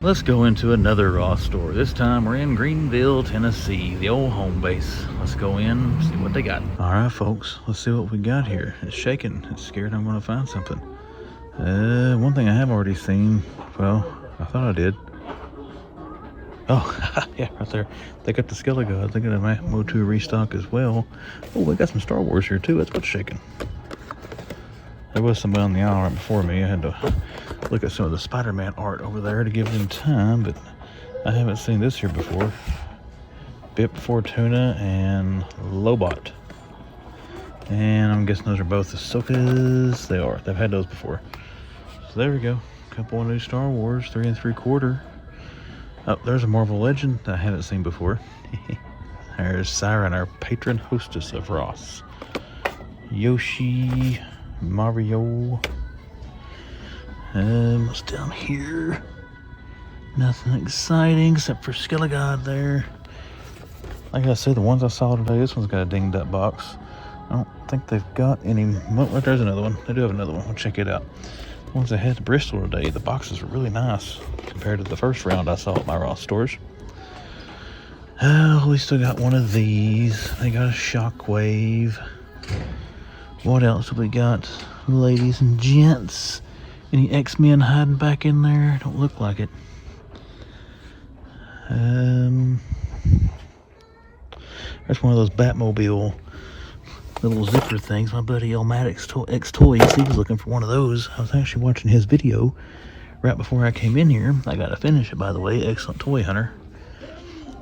Let's go into another Ross store. This time we're in Greenville, Tennessee, the old home base. Let's go in, see what they got. All right, folks, let's see what we got here. It's shaking. It's scared I'm going to find something. One thing I have already seen. Well, I thought I did. Oh, yeah, right there. They got the Skelly God. They got a Mo2 restock as well. Oh, we got some Star Wars here too. That's what's shaking. There was somebody on the aisle right before me. I had to look at some of the Spider-Man art over there to give them time, but I haven't seen this here before. Bip Fortuna and Lobot. And I'm guessing those are both Ahsokas. They are. They've had those before. So there we go. Couple of new Star Wars, 3 3/4. Oh, there's a Marvel Legend that I haven't seen before. There's Siren, our patron hostess of Ross. Yoshi, Mario. What's down here? Nothing exciting except for Skelly God there. Like I said, the ones I saw today, this one's got a dinged up box. I don't think they've got any. Well, there's another one. They do have another one. We'll check it out. The ones I had to Bristol today, the boxes are really nice compared to the first round I saw at my Ross stores. Oh, we still got one of these. They got a Shockwave. What else have we got? Ladies and gents. Any X-Men hiding back in there? Don't look like it. There's one of those Batmobile little zipper things. My buddy Elmatic's X Toys, he was looking for one of those. I was actually watching his video right before I came in here. I got to finish it, by the way. Excellent toy hunter.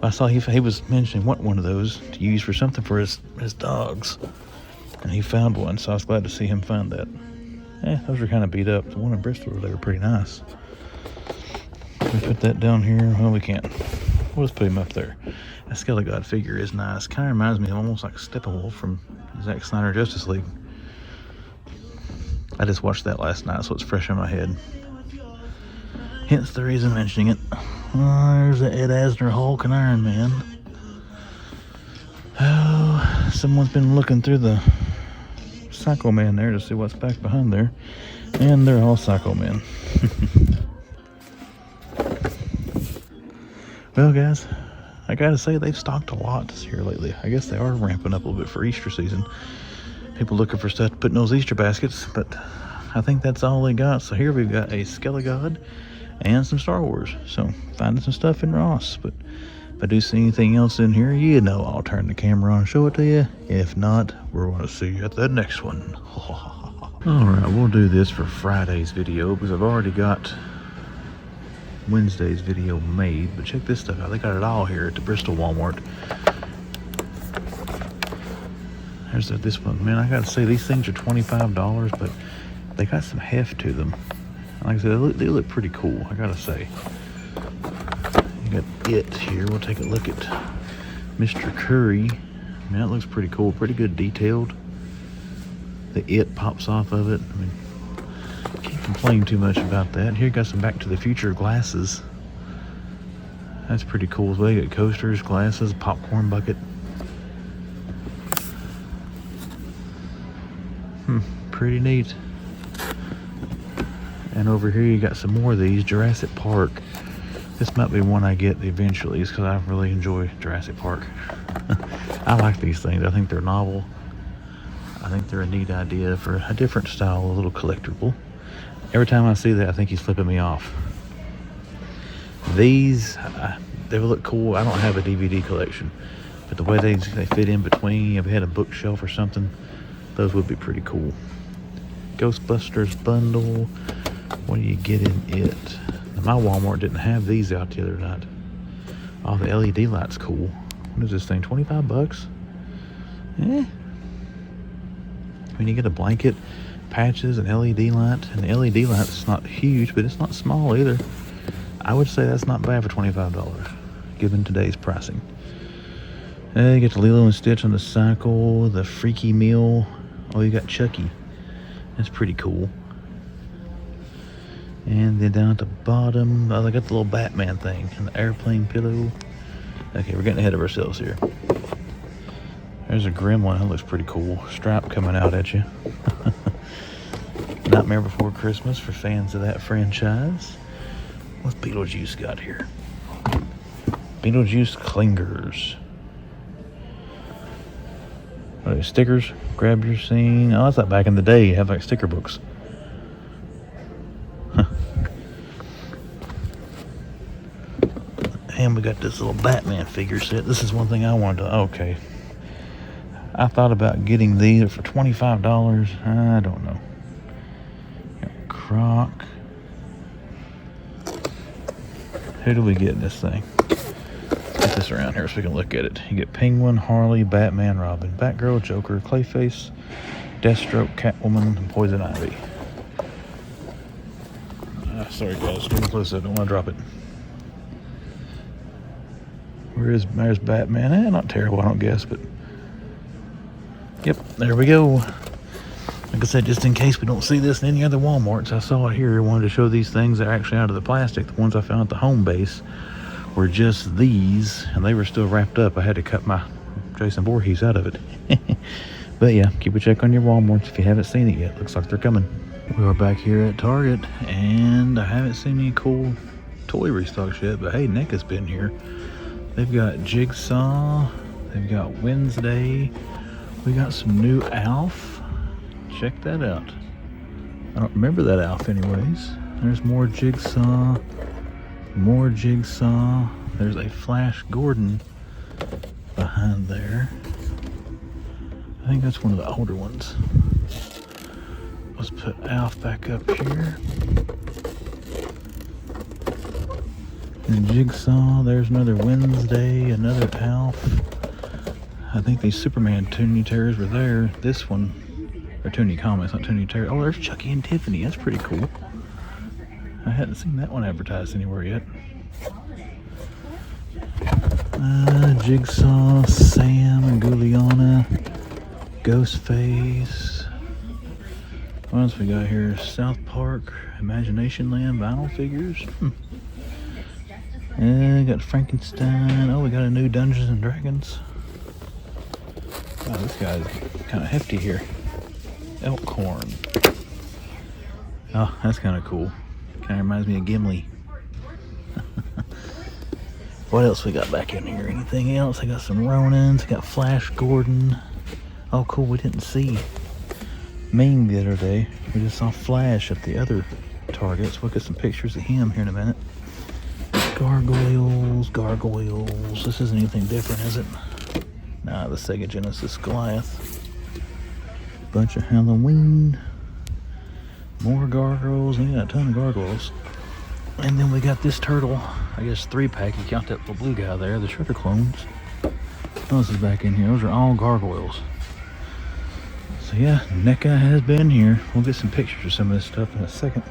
I saw he was mentioning wanting one of those to use for something for his dogs. And he found one, so I was glad to see him find that. Those are kind of beat up. The one in Bristol, they were pretty nice. Can we put that down here? Well, we can't. We'll just put him up there. That Skelly God figure is nice. Kind of reminds me of almost like Steppenwolf from Zack Snyder Justice League. I just watched that last night, so it's fresh in my head. Hence the reason mentioning it. There's the Ed Asner Hulk and Iron Man. Oh, someone's been looking through the Psycho Man there to see what's back behind there. And they're all Psycho Men. Well, guys, I gotta say they've stocked a lot this year lately. I guess they are ramping up a little bit for Easter season. People looking for stuff to put in those Easter baskets, but I think that's all they got. So here we've got a Skelly God and some Star Wars. So finding some stuff in Ross, but if I do see anything else in here, you know I'll turn the camera on and show it to you. If not, we're going to see you at the next one. Alright, we'll do this for Friday's video because I've already got Wednesday's video made. But check this stuff out. They got it all here at the Bristol Walmart. There's this one. Man, I gotta say, these things are $25, but they got some heft to them. Like I said, they look pretty cool, I gotta say. You got it here. We'll take a look at Mr. Curry. Man, that looks pretty cool. Pretty good detailed. The it pops off of it. I mean, can't complain too much about that. Here you got some Back to the Future glasses. That's pretty cool as well. You got coasters, glasses, popcorn bucket. Pretty neat. And over here you got some more of these. Jurassic Park. This might be one I get eventually because I really enjoy Jurassic Park. I like these things. I think they're novel. I think they're a neat idea for a different style, a little collectible. Every time I see that, I think he's flipping me off. These, they will look cool. I don't have a DVD collection, but the way they fit in between, if we had a bookshelf or something, those would be pretty cool. Ghostbusters bundle. What do you get in it? Now, my Walmart didn't have these out the other night. Oh, the LED light's cool. What is this thing, 25 bucks? I mean, you get a blanket, patches, an LED light. And the LED light's not huge, but it's not small either. I would say that's not bad for $25, given today's pricing. You get the Lilo and Stitch on the cycle, the Freaky Meal. Oh, you got Chucky. That's pretty cool. And then down at the bottom, oh, they got the little Batman thing and the airplane pillow. Okay, we're getting ahead of ourselves here. There's a Gremlin. That looks pretty cool. Stripe coming out at you. Nightmare Before Christmas for fans of that franchise. What's Beetlejuice got here? Beetlejuice clingers. What are they, stickers? Grab your scene. Oh, that's like back in the day. You have like sticker books. Huh. And we got this little Batman figure set. This is one thing I wanted to... Okay. I thought about getting these for $25. I don't know. Got Croc. Who do we get in this thing? Get this around here so we can look at it. You get Penguin, Harley, Batman, Robin, Batgirl, Joker, Clayface, Deathstroke, Catwoman, and Poison Ivy. Sorry guys, getting close. I don't want to drop it. There's Batman. Not terrible, I don't guess, but yep, there we go. Like I said, just in case we don't see this in any other Walmarts, I saw it here. I wanted to show these things that are actually out of the plastic. The ones I found at the home base were just these, and they were still wrapped up. I had to cut my Jason Voorhees out of it. But yeah, keep a check on your Walmarts if you haven't seen it yet. Looks like they're coming. We are back here at Target, and I haven't seen any cool toy restocks yet, but hey, NECA's been here. They've got Jigsaw, they've got Wednesday, we got some new Alf. Check that out. I don't remember that Alf anyways. There's more Jigsaw. More Jigsaw. There's a Flash Gordon behind there. I think that's one of the older ones. Let's put Alf back up here. And Jigsaw. There's another Wednesday. Another Alf. I think these Superman Toonie Terrors were there. This one, or Toonie Comics, not Toonie Terror. Oh, there's Chucky and Tiffany. That's pretty cool. I hadn't seen that one advertised anywhere yet. Jigsaw, Sam, and Guliana, Ghostface. What else we got here? South Park, Imagination Land, vinyl figures. Got Frankenstein. Oh, we got a new Dungeons and Dragons. Wow, this guy's kind of hefty here. Elkhorn. Oh, that's kind of cool. Kind of reminds me of Gimli. What else we got back in here? Anything else? I got some Ronins. I got Flash Gordon. Oh, cool. We didn't see Ming the other day. We just saw Flash at the other Targets. We'll get some pictures of him here in a minute. Gargoyles. This isn't anything different, is it? Nah, the Sega Genesis Goliath. Bunch of Halloween. More gargoyles. We got a ton of gargoyles. And then we got this turtle. I guess 3-pack. You count that little blue guy there. The Shredder clones. What else is back in here? Those are all gargoyles. So yeah, NECA has been here. We'll get some pictures of some of this stuff in a second.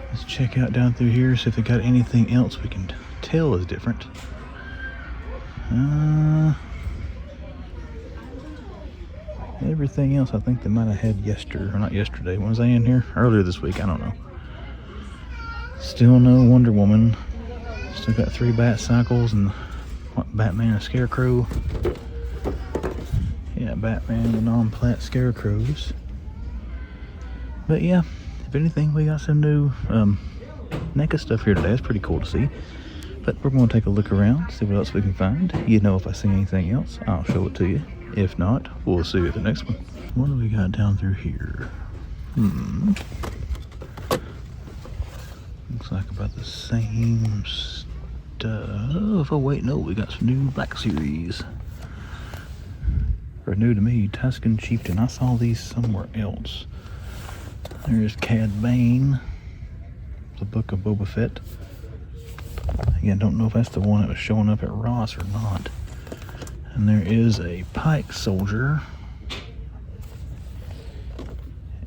Let's check out down through here, see if they got anything else we can tell is different. Everything else I think they might have had yesterday, or not yesterday. When was I in here? Earlier this week, I don't know. Still no Wonder Woman. Still got 3 Bat Cycles and Batman and Scarecrow. Yeah, Batman and non-plat Scarecrows. But yeah, if anything, we got some new NECA stuff here today. It's pretty cool to see. But we're going to take a look around, see what else we can find. You know, if I see anything else, I'll show it to you. If not, we'll see you at the next one. What do we got down through here? Looks like about the same stuff. Oh wait, no, we got some new Black Series. Or new to me, Tuscan Chieftain. I saw these somewhere else. There's Cad Bane, the Book of Boba Fett. Again, don't know if that's the one that was showing up at Ross or not. And there is a Pike Soldier.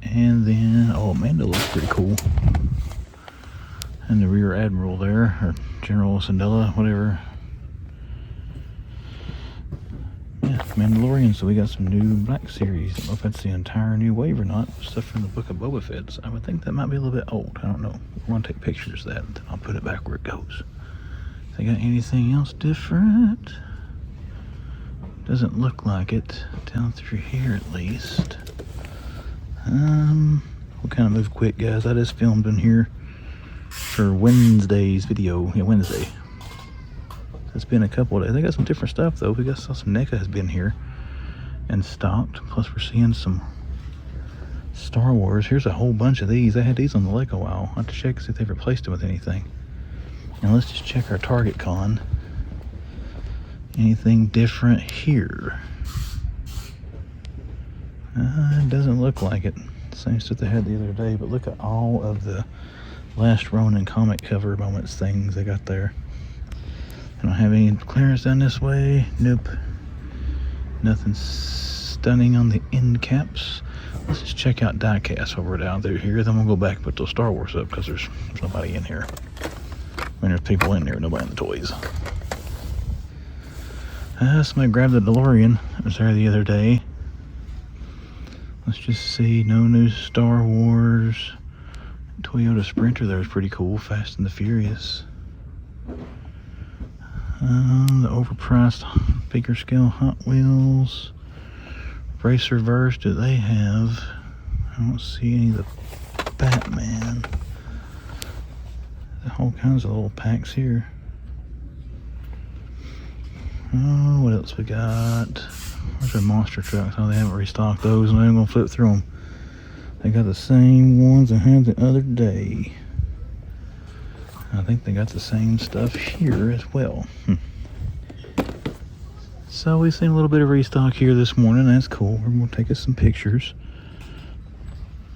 And then, oh, Amanda looks pretty cool. And the Rear Admiral there, or General Sandela, whatever. Yeah, Mandalorian, so we got some new Black Series. I don't know if that's the entire new wave or not. Stuff from the Book of Boba Fett. So I would think that might be a little bit old. I don't know. We're going to take pictures of that, and then I'll put it back where it goes. They got anything else different? Doesn't look like it. Down through here at least. We'll kind of move quick, guys. I just filmed in here for Wednesday's video. Yeah, Wednesday. It's been a couple of days. They got some different stuff though. We got some NECA has been here and stocked. Plus we're seeing some Star Wars. Here's a whole bunch of these. I had these on the Lego aisle. I have to check see if they've replaced them with anything. Now let's just check our Target con. Anything different here? It doesn't look like it. Same stuff they had the other day, but look at all of the Last Ronin comic cover moments things they got there. I don't have any clearance down this way. Nope. Nothing stunning on the end caps. Let's just check out diecast while we're down through here. Then we'll go back and put those Star Wars up because there's nobody in here. I mean, there's people in there, nobody in the toys. Somebody grabbed the DeLorean. It was there the other day. Let's just see. No new Star Wars. Toyota Sprinter there was pretty cool. Fast and the Furious. The overpriced figure scale Hot Wheels. Racer Verse, do they have? I don't see any of the Batman. All kinds of little packs here. Oh, what else we got? Where's our monster trucks? Oh, they haven't restocked those, and I'm gonna flip through them. They got the same ones I had the other day. I think they got the same stuff here as well. So we've seen a little bit of restock here this morning. That's cool. We're gonna take us some pictures.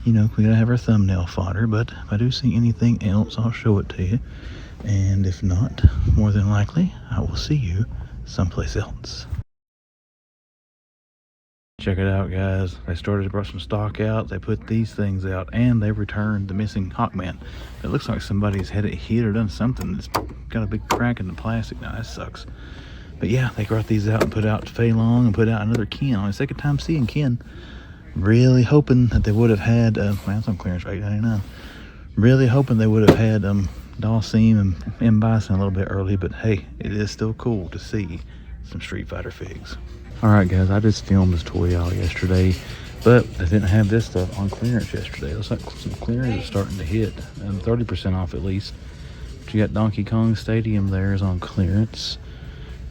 You know, we gotta have our thumbnail fodder, but if I do see anything else, I'll show it to you. And if not, more than likely, I will see you someplace else. Check it out, guys. They started to brought some stock out. They put these things out, and they returned the missing Hawkman. It looks like somebody's had it hit or done something. It's got a big crack in the plastic now. That sucks. But yeah, they brought these out and put out Fei Long and put out another Ken. On the second time seeing Ken. Really hoping that they would have had, man, it's on clearance for $8.99. Really hoping they would have had Dalsim and M. Bison a little bit early, but hey, it is still cool to see some Street Fighter figs. Alright guys, I just filmed this toy out yesterday, but they didn't have this stuff on clearance yesterday. Looks like some clearance is starting to hit, 30% off at least. But you got Donkey Kong Stadium there is on clearance.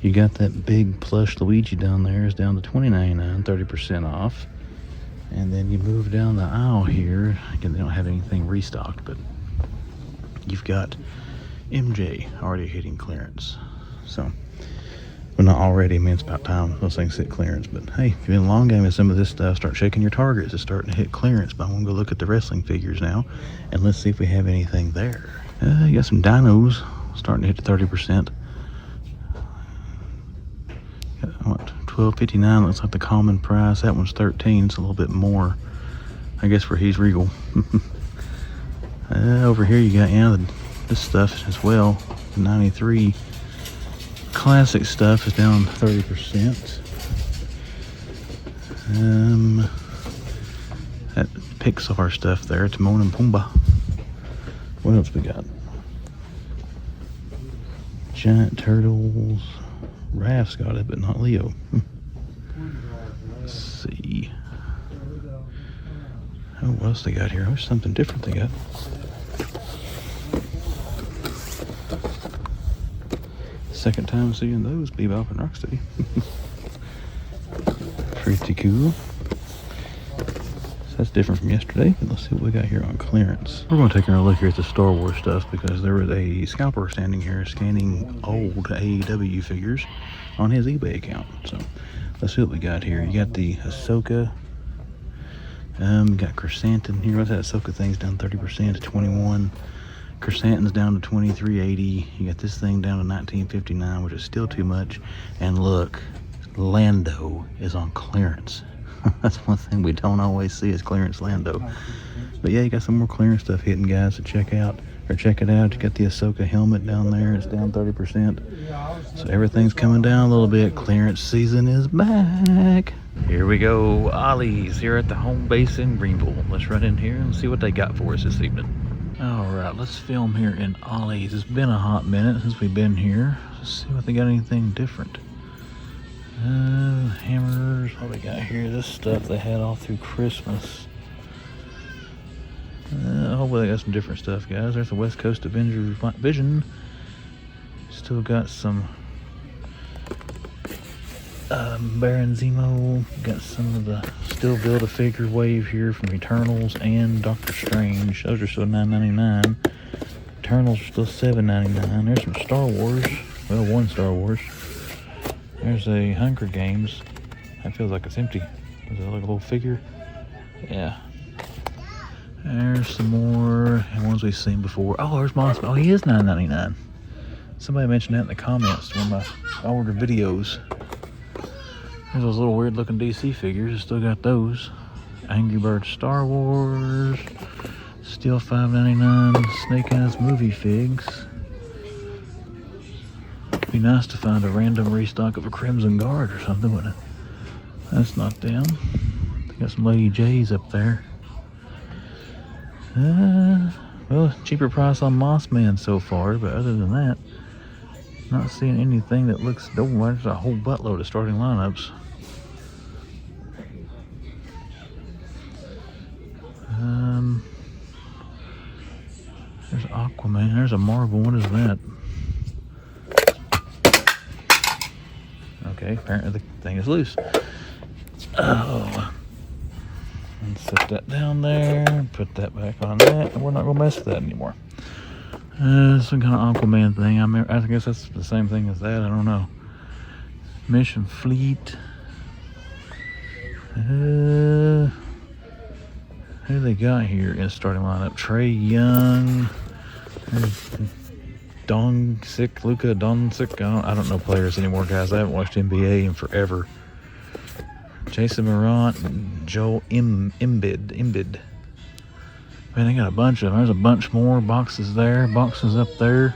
You got that big plush Luigi down there is down to $20.99, 30% off. And then you move down the aisle here. Again, they don't have anything restocked, but you've got MJ already hitting clearance. So, well, not already, I mean, it's about time those things hit clearance. But hey, if you've been long gaming some of this stuff, start checking your targets. It's starting to hit clearance. But I'm going to go look at the wrestling figures now, and let's see if we have anything there. You got some dinos starting to hit the 30%. What, $12.59 looks like the common price. That one's $13. It's a little bit more, I guess, for he's Regal. Over here you got this stuff as well. The 93 classic stuff is down 30%. That Pixar stuff there, Timon and Pumbaa. What else we got? Giant Turtles. Raph's got it, but not Leo. Let's see. Oh, what else they got here? There's something different they got. Second time seeing those, Bebop and Rocksteady. Pretty cool. So that's different from yesterday, but let's see what we got here on clearance. We're going to take a look here at the Star Wars stuff because there was a scalper standing here scanning old AEW figures on his eBay account. So let's see what we got here. You got the Ahsoka. You got Chrysanthemum here. What's that Ahsoka thing's down 30% to 21. Chrysanthemum's down to $23.80. You got this thing down to $19.59, which is still too much. And look, Lando is on clearance. That's one thing we don't always see is clearance Lando. But yeah, you got some more clearance stuff hitting, guys, to check out. Or check it out. You got the Ahsoka helmet down there. It's down 30%. So everything's coming down a little bit. Clearance season is back. Here we go. Ollie's here at the home base in Greenville. Let's run in here and see what they got for us this evening. Alright, let's film here in Ollie's. It's been a hot minute since we've been here. Let's see if they got anything different. Hammers. What we got here? This stuff they had all through Christmas. A whole hopefully they got some different stuff, guys. There's the West Coast Avengers Vision. Still got some Baron Zemo. Got some of the still Build-A-Figure wave here from Eternals and Doctor Strange. Those are still $9.99. Eternals are still $7.99. There's some Star Wars. Well, one Star Wars. There's a Hunger Games. That feels like it's empty. Does it look like a little figure? Yeah. There's some more ones we've seen before. Oh, there's Monster. Oh, he is $9.99. Somebody mentioned that in the comments to one of my older videos. There's those little weird looking DC figures. I still got those. Angry Birds Star Wars. Still $5.99. Snake Eyes movie figs. Be nice to find a random restock of a Crimson Guard or something, wouldn't it? That's not them. Got some Lady J's up there. Well, cheaper price on Mossman so far, but other than that, not seeing anything that looks. Oh, there's a whole buttload of starting lineups. There's Aquaman. There's a Marvel. What is that? Okay, apparently the thing is loose. Oh. And set that down there. Put that back on that. And we're not going to mess with that anymore. Some kind of Aquaman thing. I guess that's the same thing as that. I don't know. Mission Fleet. Who they got here in starting lineup? Trey Young. Luka Doncic. I don't know players anymore, guys. I haven't watched NBA in forever. Jason Morant and Joel Embiid. Man, they got a bunch of them. There's a bunch more boxes there, boxes up there.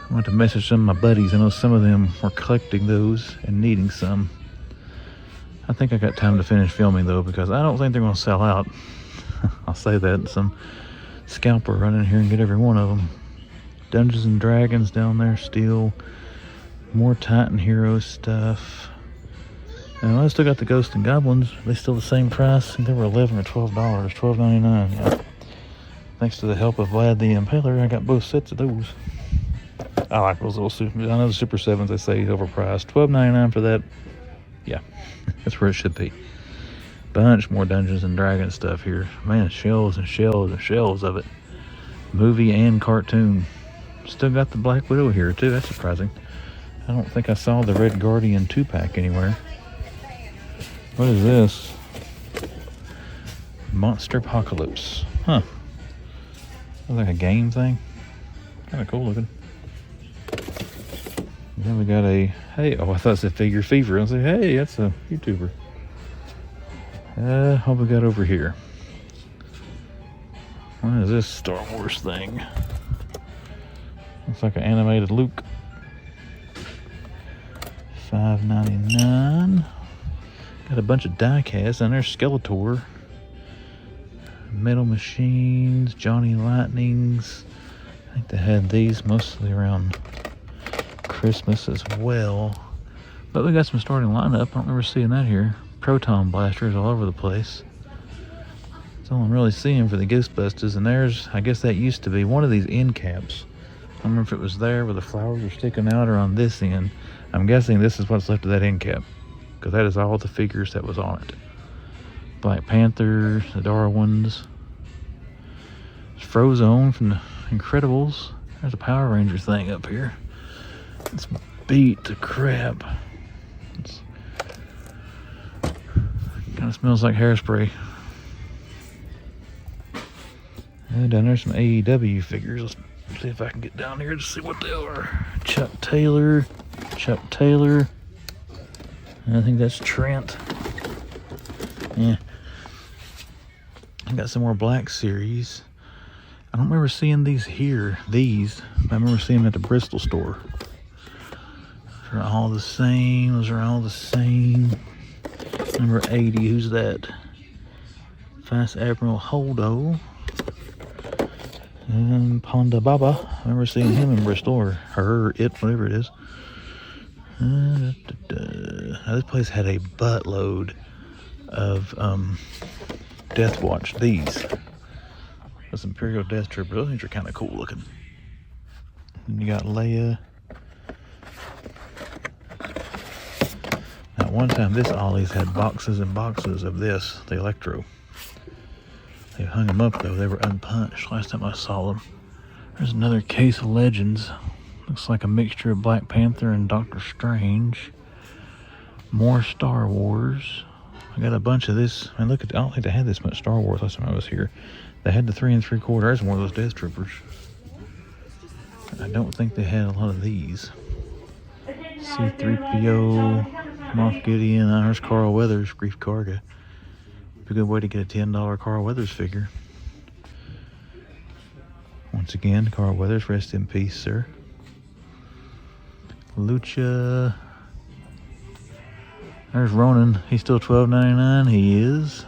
I went to message some of my buddies. I know some of them were collecting those and needing some. I think I got time to finish filming though, because I don't think they're going to sell out. I'll say that. Some scalper run in here and get every one of them. Dungeons and Dragons down there still. More Titan Hero stuff. And I still got the Ghosts and Goblins. They still the same price. I think they were $11 or $12, $12.99. Yeah. Thanks to the help of Vlad the Impaler, I got both sets of those. I like those little super. I know the Super 7s they say overpriced. $12.99 for that. Yeah, that's where it should be. Bunch more Dungeons and Dragons stuff here. Man, shelves and shelves and shelves of it. Movie and cartoon. Still got the Black Widow here too. That's surprising. I don't think I saw the Red Guardian 2-pack anywhere. What is this? Monster Apocalypse. Huh. Looks like a game thing. Kind of cool looking. Then we got a, hey, oh, I thought it said Figure Fever. I was like, hey, that's a YouTuber. What we got over here? What is this Star Wars thing? Looks like an animated Luke. $5.99. Got a bunch of die casts, and there's Skeletor. Metal Machines, Johnny Lightnings. I think they had these mostly around Christmas as well. But we got some starting lineup. I don't remember seeing that here. Proton blasters all over the place. That's all I'm really seeing for the Ghostbusters. And there's, I guess that used to be one of these end caps. I don't remember if it was there where the flowers are sticking out or on this end. I'm guessing this is what's left of that end cap, because that is all the figures that was on it. Black Panther, the Darwins. There's Frozone from the Incredibles. There's a Power Ranger thing up here. It's beat to crap. It kind of smells like hairspray. And down there's some AEW figures. Let's see if I can get down here to see what they are. Chuck Taylor. I think that's Trent. Yeah. I got some more Black Series. I don't remember seeing these here. I remember seeing them at the Bristol store. They're all the same. Those are all the same. Number 80, who's that? Vice Admiral Holdo. And Ponda Baba. I remember seeing him in Bristol, or her, it, whatever it is. Now, this place had a buttload of Death Watch. These Those Imperial Death Troopers. Those things are kind of cool looking. And you got Leia. Now, one time this Ollie's had boxes and boxes of this, the Electro. They hung them up though, they were unpunched last time I saw them. There's another case of Legends. Looks like a mixture of Black Panther and Doctor Strange. More Star Wars. I got a bunch of this. I look at, I don't think they had this much Star Wars last time I was here. They had the 3 3/4. There's one of those Death Troopers. I don't think they had a lot of these. C-3PO, Moff Gideon, there's Carl Weathers, Grief Karga. Be a good way to get a $10 Carl Weathers figure. Once again, Carl Weathers, rest in peace, sir. Lucha. There's Ronan. He's still $12.99. He is.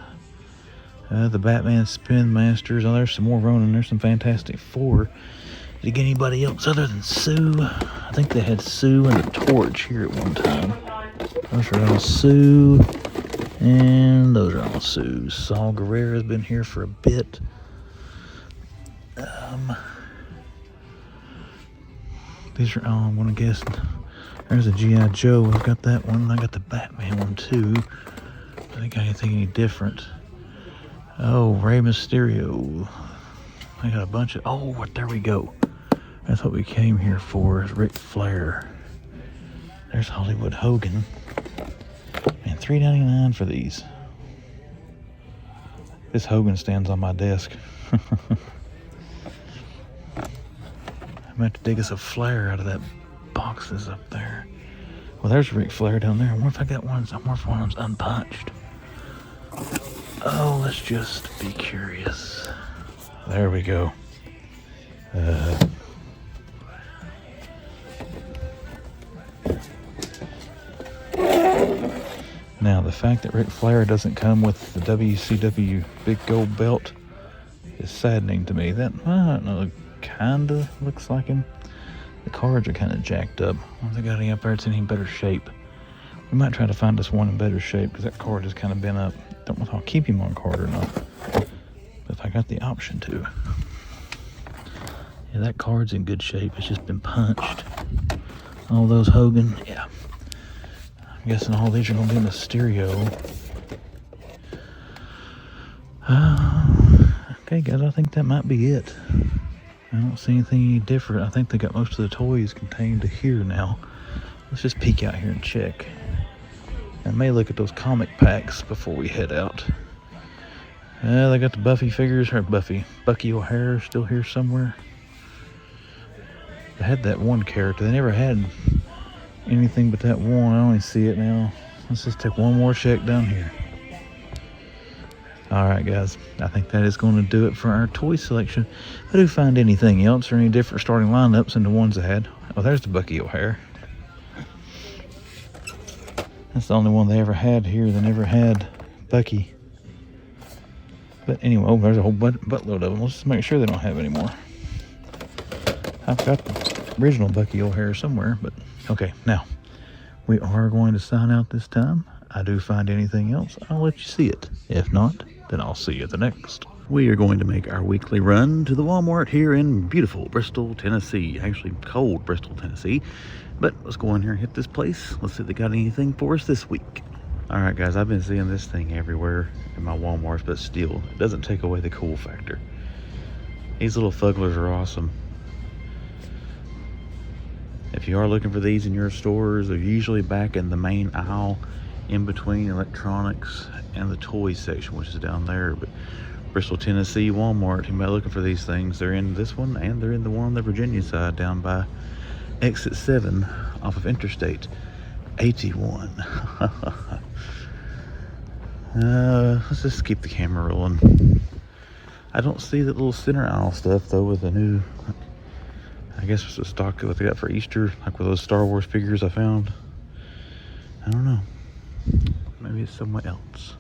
The Batman Spin Masters. Oh, there's some more Ronan. There's some Fantastic Four. Did you get anybody else other than Sue? I think they had Sue and the Torch here at one time. Those are all Sue. And those are all Sue's. Saul Guerrera's been here for a bit. These are all, I'm going to guess. There's a GIJoe. I've got that one. I got the Batman one too. I think I didn't think any different. Oh, Rey Mysterio. I got a bunch of. Oh, there we go. That's what we came here for. Is Ric Flair. There's Hollywood Hogan. And $3.99 for these. This Hogan stands on my desk. I'm going to have to dig us a Flair out of that boxes up there. Well, there's Ric Flair down there. I wonder if I got one. I wonder if one of them's unpunched. Oh, let's just be curious. There we go. Now, the fact that Ric Flair doesn't come with the WCW big gold belt is saddening to me. That, I don't know, kinda looks like him. The cards are kind of jacked up. I don't think I got any up there that's in any better shape. We might try to find us one in better shape because that card has kind of been up. Don't know if I'll keep him on card or not. But if I got the option to. Yeah, that card's in good shape. It's just been punched. All those Hogan, yeah. I'm guessing all these are going to be in the stereo. Okay, guys, I think that might be it. I don't see anything different. I think they got most of the toys contained here now. Let's just peek out here and check. I may look at those comic packs before we head out. They got the Buffy figures, or Bucky O'Hare still here somewhere. They had that one character. They never had anything but that one. I only see it now. Let's just take one more check down here. Alright guys, I think that is going to do it for our toy selection. If I do find anything else or any different starting lineups than the ones I had. Oh, there's the Bucky O'Hare. That's the only one they ever had here. They never had Bucky. But anyway, oh, there's a whole buttload of them. Let's just make sure they don't have any more. I've got the original Bucky O'Hare somewhere, but okay, now we are going to sign out this time. I do find anything else, I'll let you see it. If not, then I'll see you at the next. We are going to make our weekly run to the Walmart here in beautiful Bristol, Tennessee. Actually, cold Bristol, Tennessee. But let's go in here and hit this place. Let's see if they got anything for us this week. All right, guys, I've been seeing this thing everywhere in my Walmarts, but still, it doesn't take away the cool factor. These little fugglers are awesome. If you are looking for these in your stores, they're usually back in the main aisle in between electronics and the toys section, which is down there. But Bristol, Tennessee Walmart, you might be looking for these things. They're in this one, and they're in the one on the Virginia side down by exit 7 off of Interstate 81. Let's just keep the camera rolling. I don't see that little center aisle stuff though with the new, I guess it's a stock that they got for Easter, like with those Star Wars figures I found. I don't know. Maybe it's somewhere else.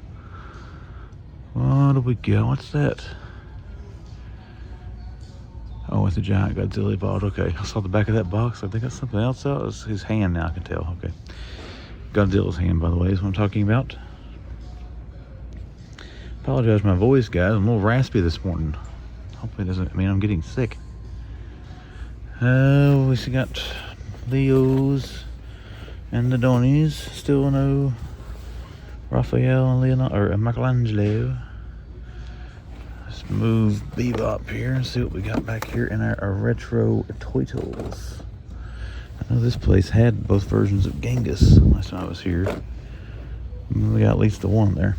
What do we got? What's that? Oh, it's a giant Godzilla bot. Okay, I saw the back of that box. I think that's something else out. It's his hand now, I can tell. Okay. Godzilla's hand, by the way, is what I'm talking about. Apologize for my voice, guys. I'm a little raspy this morning. Hopefully it doesn't mean I'm getting sick. We still got Leo's and the Donnies. Still no Raphael and Leonardo, or Michelangelo. Let's move Bebop here and see what we got back here in our retro toy tools. I know this place had both versions of Genghis last time I was here. We got at least the one there.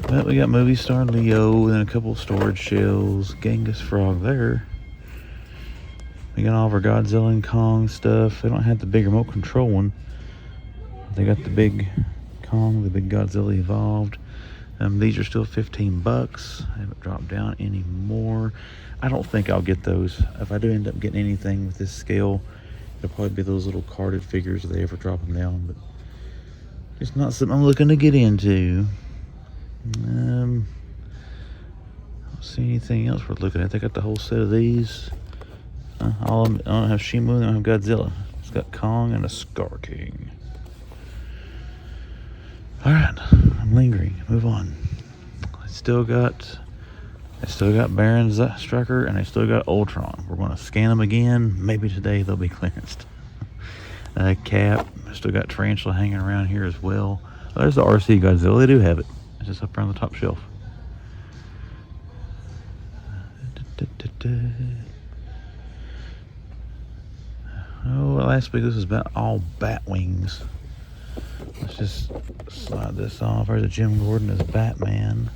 But we got Movie Star Leo, and a couple of storage shells, Genghis Frog there. We got all of our Godzilla and Kong stuff. They don't have the big remote control one. They got the big Kong, the big Godzilla Evolved. These are still $15. I haven't dropped down anymore. I don't think I'll get those. If I do end up getting anything with this scale, it'll probably be those little carded figures if they ever drop them down. But it's not something I'm looking to get into. I don't see anything else worth looking at. They got the whole set of these. All of them, I don't have Shimu, I don't have Godzilla. It's got Kong and a Scar King. Alright, I'm lingering. Move on. I still got Baron Striker, and I still got Ultron. We're going to scan them again. Maybe today they'll be clearanced. Cap. I still got Tarantula hanging around here as well. Oh, there's the RC Godzilla. They do have it. It's just up around the top shelf. Oh, last week this was about all bat wings. Let's just slide this off. There's a Jim Gordon as Batman.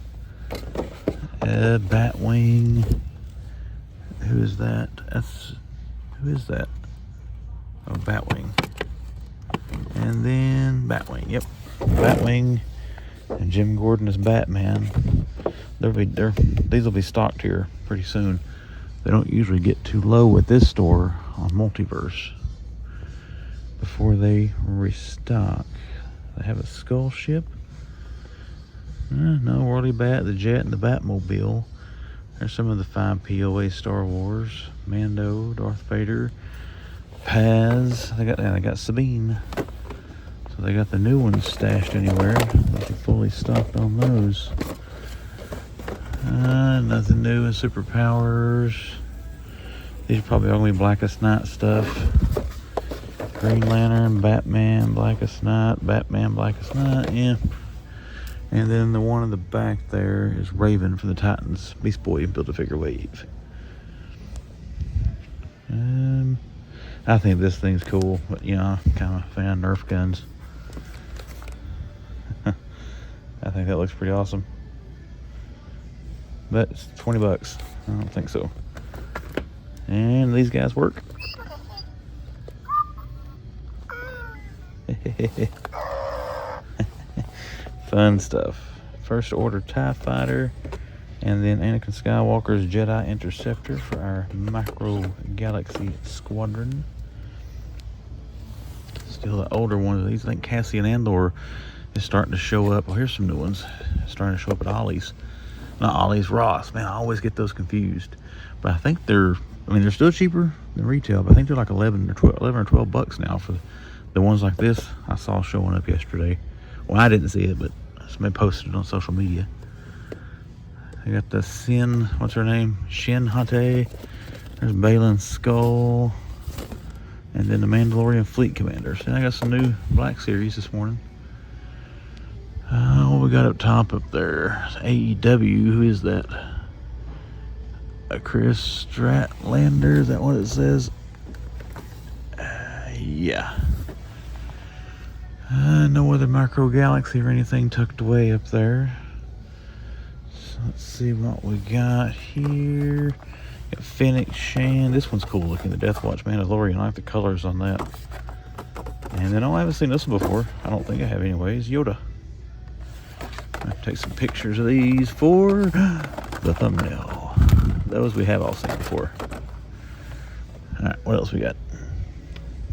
Batwing. Who is that? Who is that? Oh, Batwing. And then Batwing. Yep, Batwing and Jim Gordon as Batman. These will be stocked here pretty soon. They don't usually get too low at this store on Multiverse before they restock. They have a Skull Ship. No, Whirly Bat, the Jet, and the Batmobile. There's some of the 5 POA Star Wars. Mando, Darth Vader, Paz. They got Sabine. So they got the new ones stashed anywhere. They're fully stocked on those. Nothing new in Superpowers. These are probably all going to be Blackest Night stuff. Green Lantern, Batman, Blackest Night, Batman, Blackest Night, yeah. And then the one in the back there is Raven from the Titans. Beast Boy Build-A-Figure wave. I think this thing's cool, but you know, I'm kind of a fan of Nerf guns. I think that looks pretty awesome. But it's $20. I don't think so. And these guys work. Fun stuff. First Order TIE Fighter, and then Anakin Skywalker's Jedi Interceptor for our Micro Galaxy Squadron. Still the older ones of these. I think Cassian Andor is starting to show up. Oh, here's some new ones. Starting to show up at Ollie's. Not Ollie's, Ross. Man, I always get those confused. But I think they're still cheaper than retail, but I think they're like 11 or 12 bucks now for the ones like this. I saw showing up yesterday. Well, I didn't see it, but somebody posted it on social media. I got the what's her name? Shin Hate. There's Balin's Skull. And then the Mandalorian Fleet Commander. So I got some new Black Series this morning. What we got up top up there? AEW. Who is that? Chris Stratlander. Is that what it says? Yeah. No other Micro Galaxy or anything tucked away up there. So let's see what we got here. Got Fennec Shan. This one's cool looking. The Death Watch Mandalorian. I like the colors on that. And then I haven't seen this one before. I don't think I have anyways. Yoda. I have to take some pictures of these for the thumbnail. Those we have all seen before. Alright, what else we got?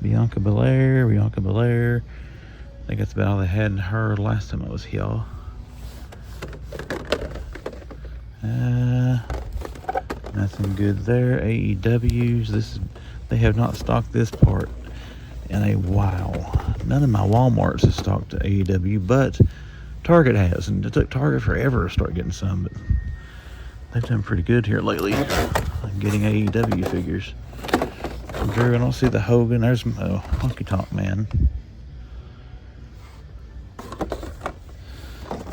Bianca Belair. I think that's about all they had in her last time I was here. Nothing good there. AEWs. They have not stocked this part in a while. None of my Walmarts have stocked AEW, but Target has, and it took Target forever to start getting some. But They've done pretty good here lately. I'm getting AEW figures. Drew, I don't see the Hogan. There's Honky Tonk Man.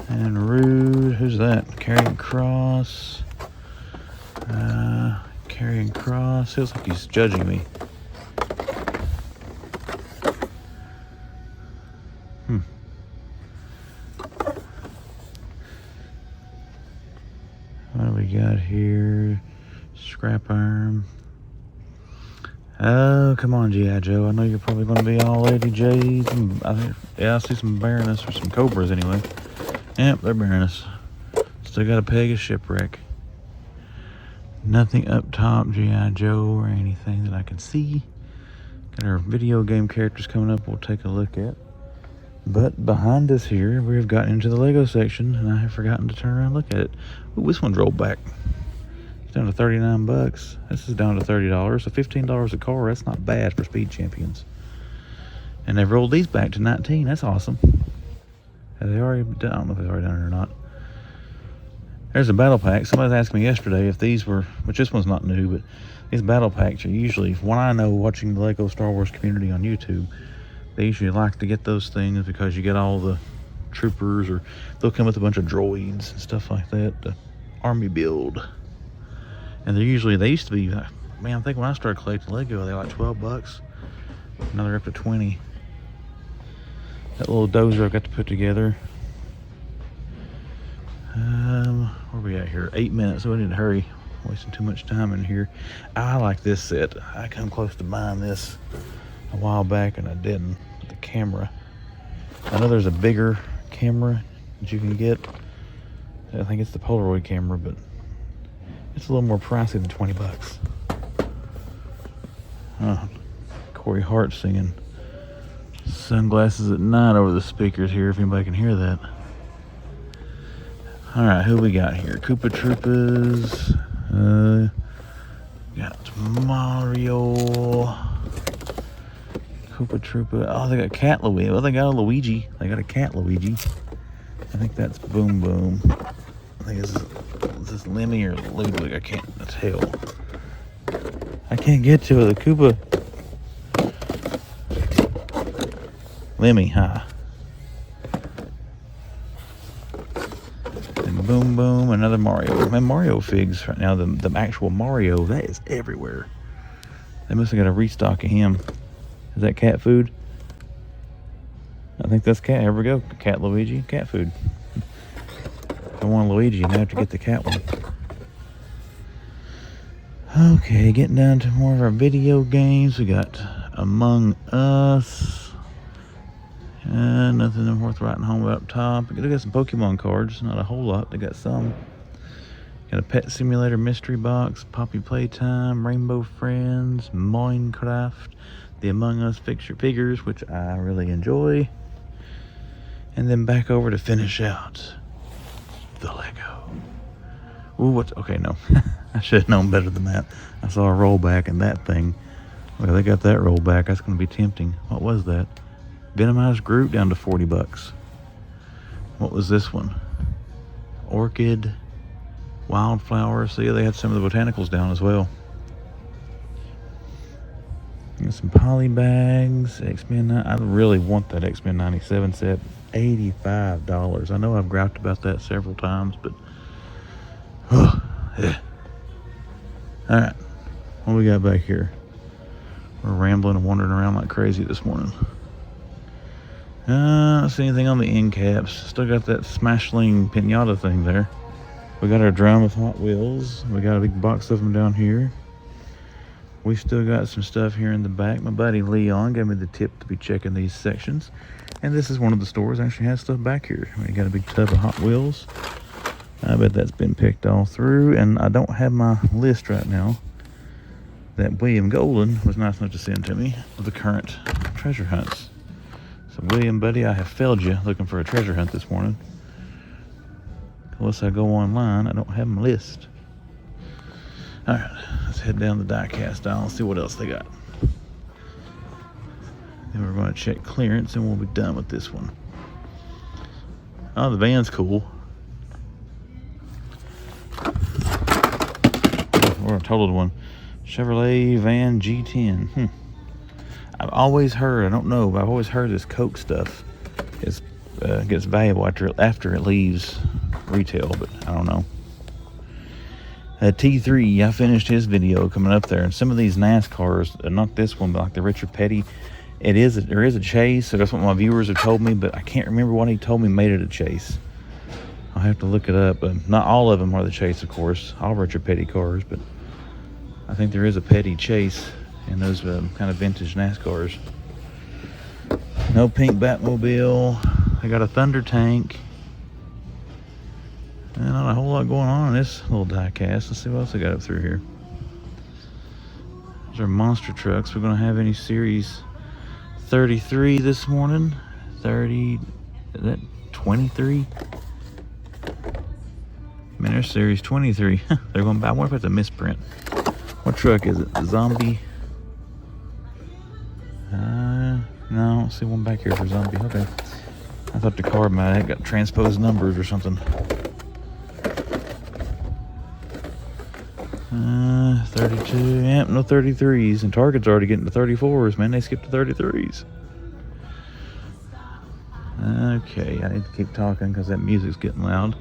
And Rude. Who's that? Karrion Kross. Karrion Kross. Feels like he's judging me. What do we got here? Scrap Iron. Oh, come on, GIJoe. I know you're probably going to be all Lady J's. I see some Baroness or some Cobras anyway. Yep, they're Baroness. Still got a Pegasus Shipwreck. Nothing up top, GIJoe, or anything that I can see. Got our video game characters coming up we'll take a look at. But behind us here, we've gotten into the Lego section, and I have forgotten to turn around and look at it. Ooh, this one's rolled back. It's down to 39 bucks. This is down to $30. So $15 a car, that's not bad for Speed Champions. And they've rolled these back to 19. That's awesome. Have they already done? I don't know if they've already done it or not. There's a battle pack. Somebody asked me yesterday if these were, which this one's not new, but these battle packs are usually, from what I know, watching the Lego Star Wars community on YouTube, they usually like to get those things because you get all the troopers, or they'll come with a bunch of droids and stuff like that, the army build. And they used to be, man, I think when I started collecting Lego, they were like 12 bucks. Now they're up to 20. That little dozer I've got to put together. Where are we at here? 8 minutes, so we need to hurry. Wasting too much time in here. I like this set. I come close to buying this a while back and I didn't with the camera. I know there's a bigger camera that you can get. I think it's the Polaroid camera, but it's a little more pricey than 20 bucks. Corey Hart singing Sunglasses at Night over the speakers here, if anybody can hear that. Alright, who we got here? Koopa Troopas. Got Mario. Koopa Troopa. Oh, they got Cat Luigi. Well, they got a Luigi. They got a Cat Luigi. I think that's Boom Boom. I think is this Lemmy or Ludwig? I can't tell. I can't get to the Koopa. Lemmy, huh? And Boom Boom, another Mario. Man, Mario figs right now, the actual Mario, that is everywhere. They must have got a restock of him. Is that cat food? I think that's cat. Here we go. Cat Luigi, cat food. If I want Luigi, I have to get the cat one. Okay, getting down to more of our video games. We got Among Us. Nothing worth writing home about up top. They got some Pokemon cards, not a whole lot. They got some. Got a Pet Simulator mystery box, Poppy Playtime, Rainbow Friends, Minecraft, the Among Us figures, which I really enjoy. And then back over to finish out the Lego. Ooh, what's, okay, no. I should have known better than that. I saw a rollback and that thing. Well, they got that rollback. That's going to be tempting. What was that? Venomized Groot down to 40 bucks. What was this one? Orchid, Wildflower. So yeah, they had some of the botanicals down as well. Got some poly bags. X-Men. I really want that X-Men 97 set. $85. I know I've griped about that several times, but yeah. All right, what we got back here? We're rambling and wandering around like crazy this morning. I don't see anything on the end caps. Still got that Smashling Pinata thing there. We got our drum with Hot Wheels. We got a big box of them down here. We still got some stuff here in the back. My buddy Leon gave me the tip to be checking these sections. And this is one of the stores that actually has stuff back here. We got a big tub of Hot Wheels. I bet that's been picked all through. And I don't have my list right now that William Golden was nice enough to send to me of the current treasure hunts. So William, buddy, I have failed you looking for a treasure hunt this morning. Unless I go online, I don't have my list. All right, let's head down the die-cast aisle and see what else they got. Then we're going to check clearance and we'll be done with this one. Oh, the van's cool. totaled one. Chevrolet Van G10. I've always heard, I don't know, but I've always heard this Coke stuff gets valuable after it leaves retail, but I don't know. T3, I finished his video coming up there, and some of these NASCARs, not this one, but like the Richard Petty, there is a chase, so that's what my viewers have told me, but I can't remember what he told me made it a chase. I'll have to look it up. Not all of them are the chase, of course, all Richard Petty cars, but I think there is a Petty chase in those kind of vintage NASCARs. No pink Batmobile. I got a Thunder tank. And not a whole lot going on in this little die cast. Let's see what else I got up through here. These are monster trucks. We're going to have any series 33 this morning. 30, is that 23? Man, there's series 23. They're going to buy. I wonder if it's a misprint. What truck is it? The Zombie? No, I don't see one back here for Zombie. Okay. I thought the car might have got transposed numbers or something. 32, yep, no 33s, and Target's already getting to 34s, man. They skipped to 33s. Okay, I need to keep talking because that music's getting loud.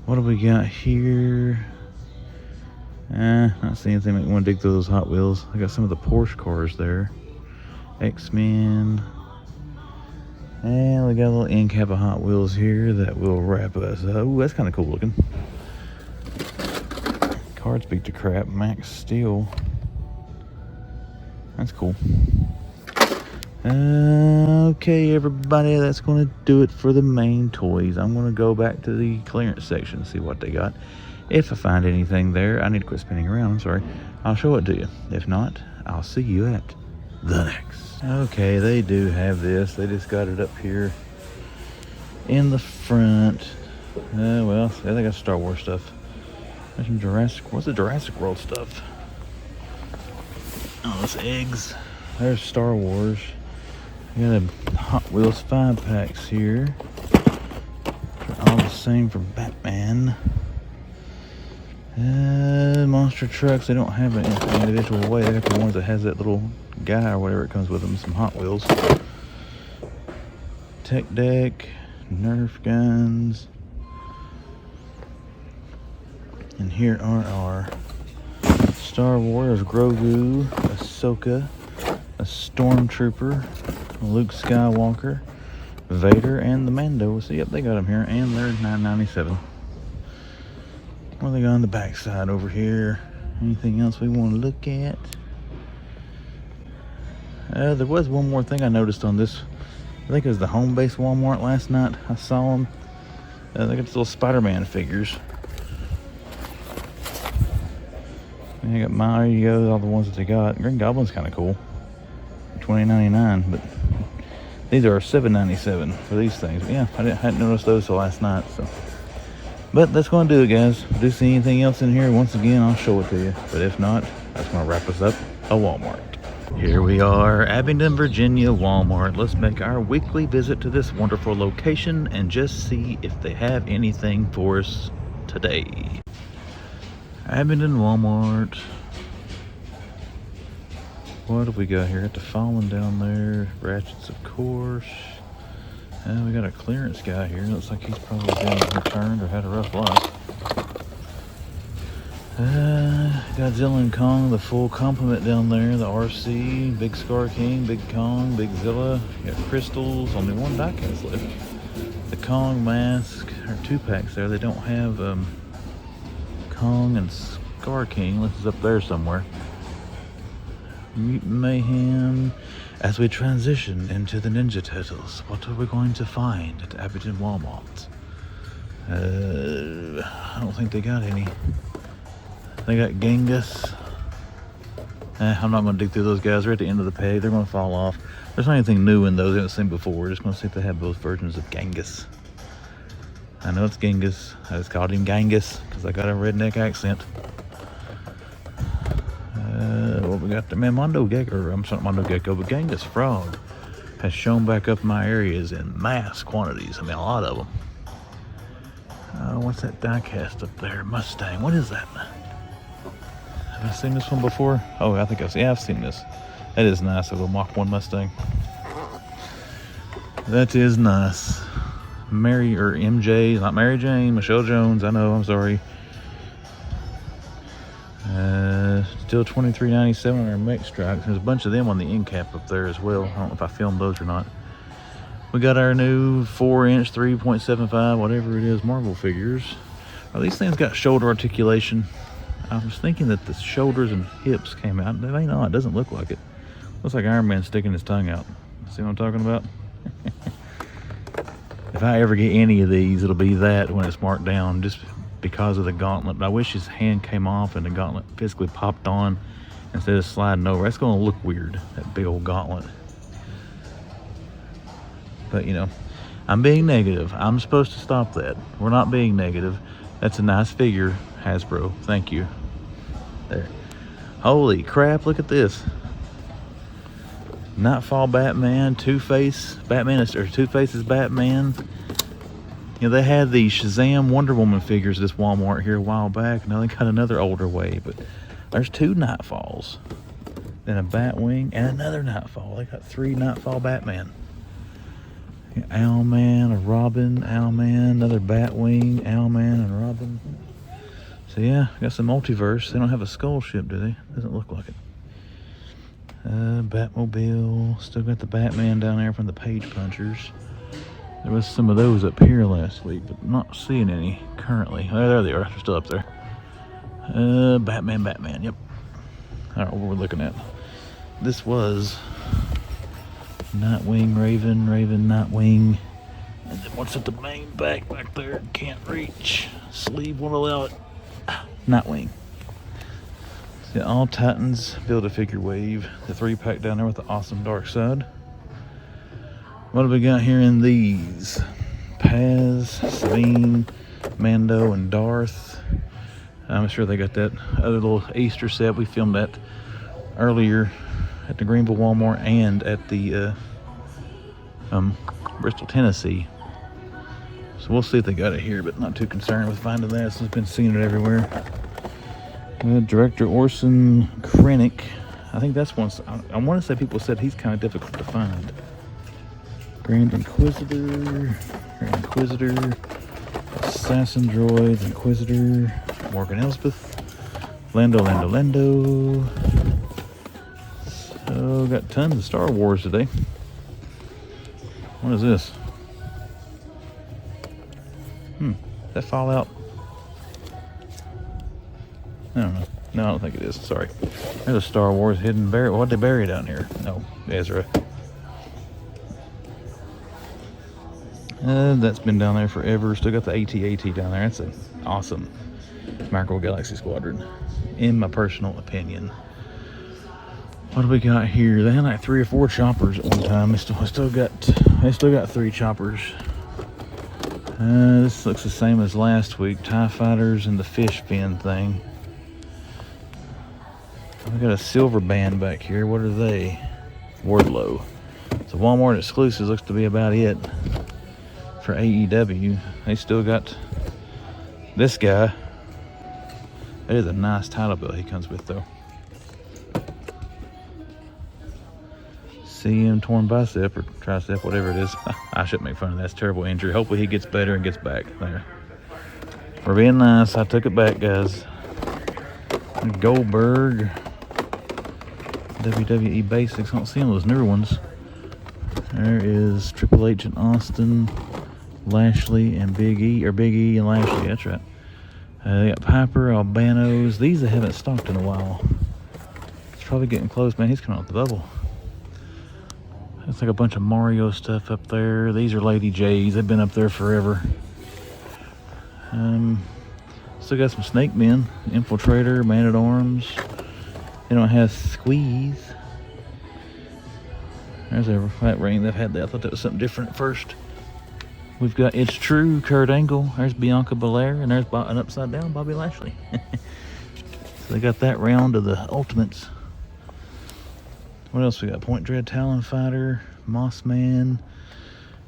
What do we got here? Not seeing anything. I want to dig through those Hot Wheels. I got some of the Porsche cars there. X-Men. And we got a little end cap of Hot Wheels here that will wrap us up. Ooh, that's kind of cool looking. Cards beat the crap. Max Steel. That's cool. Okay, everybody, that's going to do it for the main toys. I'm going to go back to the clearance section and see what they got. If I find anything there, I need to quit spinning around. I'm sorry. I'll show it to you. If not, I'll see you at the next. Okay, they do have this. They just got it up here in the front. Well, they got Star Wars stuff. There's some Jurassic. What's the Jurassic World stuff? Oh, that's eggs. There's Star Wars. We got a Hot Wheels 5-packs here. They're all the same for Batman. Monster trucks. They don't have an individual way. They got the ones that has that little guy or whatever it comes with them. Some Hot Wheels. Tech deck. Nerf guns. And here are our Star Wars, Grogu, Ahsoka, a Stormtrooper, Luke Skywalker, Vader, and the Mando. So yep, they got them here, and they're $9.97. What they got on the back side over here? Anything else we want to look at? There was one more thing I noticed on this. I think it was the home base Walmart last night. I saw them. They got these little Spider-Man figures. I got Mario, all the ones that they got. Green Goblin's kind of cool. $20.99, but these are $7.97 for these things. But yeah, I hadn't noticed those till last night. So, but that's going to do it, guys. If I do see anything else in here, once again, I'll show it to you. But if not, that's going to wrap us up a Walmart. Here we are, Abingdon, Virginia, Walmart. Let's make our weekly visit to this wonderful location and just see if they have anything for us today. Abingdon, Walmart. What do we got here? Got the Fallen down there. Ratchets, of course. And we got a clearance guy here. Looks like he's probably been returned or had a rough life. Godzilla and Kong, the full complement down there. The RC, Big Scar King, Big Kong, Big Zilla. You got crystals. Only one diecast left. The Kong mask, or 2-packs there. They don't have Kong and Scar King. This is up there somewhere. Mutant Mayhem. As we transition into the Ninja Turtles, what are we going to find at Abingdon Walmart? I don't think they got any. They got Genghis. I'm not going to dig through those guys. They're at the end of the page. They're going to fall off. There's not anything new in those I haven't seen before. We're just going to see if they have both versions of Genghis. I know it's Genghis. I just called him Genghis because I got a redneck accent. What we got there? Man, Mondo Gecko, I'm sorry, Mondo Gecko, but Genghis Frog has shown back up in my areas in mass quantities. I mean, a lot of them. What's that diecast up there? Mustang. What is that? Have I seen this one before? Oh, I think I've seen this. That is nice, a little Mach 1 Mustang. That is nice. Mary, or MJ, not Mary Jane, Michelle Jones, I know, I'm sorry. Still $23.97 on our mech strikes. There's a bunch of them on the end cap up there as well. I don't know if I filmed those or not. We got our new 4-inch, 3.75, whatever it is, Marvel figures. Well, these things got shoulder articulation. I was thinking that the shoulders and hips came out. They may not. It doesn't look like it. Looks like Iron Man sticking his tongue out. See what I'm talking about? If I ever get any of these, it'll be that when it's marked down, just because of the gauntlet. But I wish his hand came off and the gauntlet physically popped on instead of sliding over. That's going to look weird, that big old gauntlet. But, you know, I'm being negative. I'm supposed to stop that. We're not being negative. That's a nice figure, Hasbro. Thank you. There. Holy crap, look at this. Nightfall Batman, Two-Face Batman, or Two-Face's Batman. You know, they had the Shazam Wonder Woman figures at this Walmart here a while back. Now they got another older wave, but there's 2 Nightfalls. Then a Batwing and another Nightfall. They got 3 Nightfall Batman. Owlman, a Robin, Owlman, another Batwing, Owlman, and Robin. So yeah, got some multiverse. They don't have a skull ship, do they? Doesn't look like it. Batmobile. Still got the Batman down there from the Page Punchers. There was some of those up here last week, but not seeing any currently. Oh, there they are. They're still up there. Batman. Yep. All right, what we're looking at. This was Nightwing, Raven, Nightwing. And then what's at the main back there? Can't reach. Sleeve won't allow it. Nightwing. See, all Titans Build-A-Figure wave. The 3-pack down there with the awesome Dark Side. What have we got here in these? Paz, Sabine, Mando, and Darth. I'm sure they got that other little Easter set. We filmed that earlier at the Greenville Walmart and at the Bristol, Tennessee. So we'll see if they got it here, but not too concerned with finding that since I've been seeing it everywhere. Director Orson Krennic. I think that's one. I want to say people said he's kind of difficult to find. Grand Inquisitor, Assassin Droid, Inquisitor, Morgan Elsbeth, Lando. So, got tons of Star Wars today. What is this? That Fallout? I don't know. No, I don't think it is. Sorry. There's a Star Wars hidden buried. What'd they bury down here? No, Ezra. That's been down there forever. Still got the AT-AT down there. That's an awesome Micro Galaxy Squadron, in my personal opinion. What do we got here? They had like 3 or 4 choppers at one time. They still got 3 choppers. This looks the same as last week. TIE Fighters and the fish fin thing. We got a silver band back here. What are they? Wardlow. So Walmart exclusives looks to be about it for AEW. They still got this guy. That is a nice title belt he comes with though. CM torn bicep or tricep, whatever it is. I shouldn't make fun of that. That's a terrible injury. Hopefully he gets better and gets back there. We're being nice. I took it back, guys. Goldberg. WWE Basics. I don't see those newer ones. There is Triple H and Austin, Lashley and Big E, or Big E and Lashley. That's right. They got Piper, Albanos. These I haven't stocked in a while. It's probably getting close, man. He's coming out the bubble. It's like a bunch of Mario stuff up there. These are Lady J's. They've been up there forever. Still got some Snake Men, Infiltrator, Man at Arms. They don't have Squeeze. There's a flat ring. They've had that. I thought that was something different at first. We've got It's True, Kurt Angle. There's Bianca Belair, and there's an upside down Bobby Lashley. So they got that round of the Ultimates. What else we got? Point Dread, Talon Fighter, Moss Man.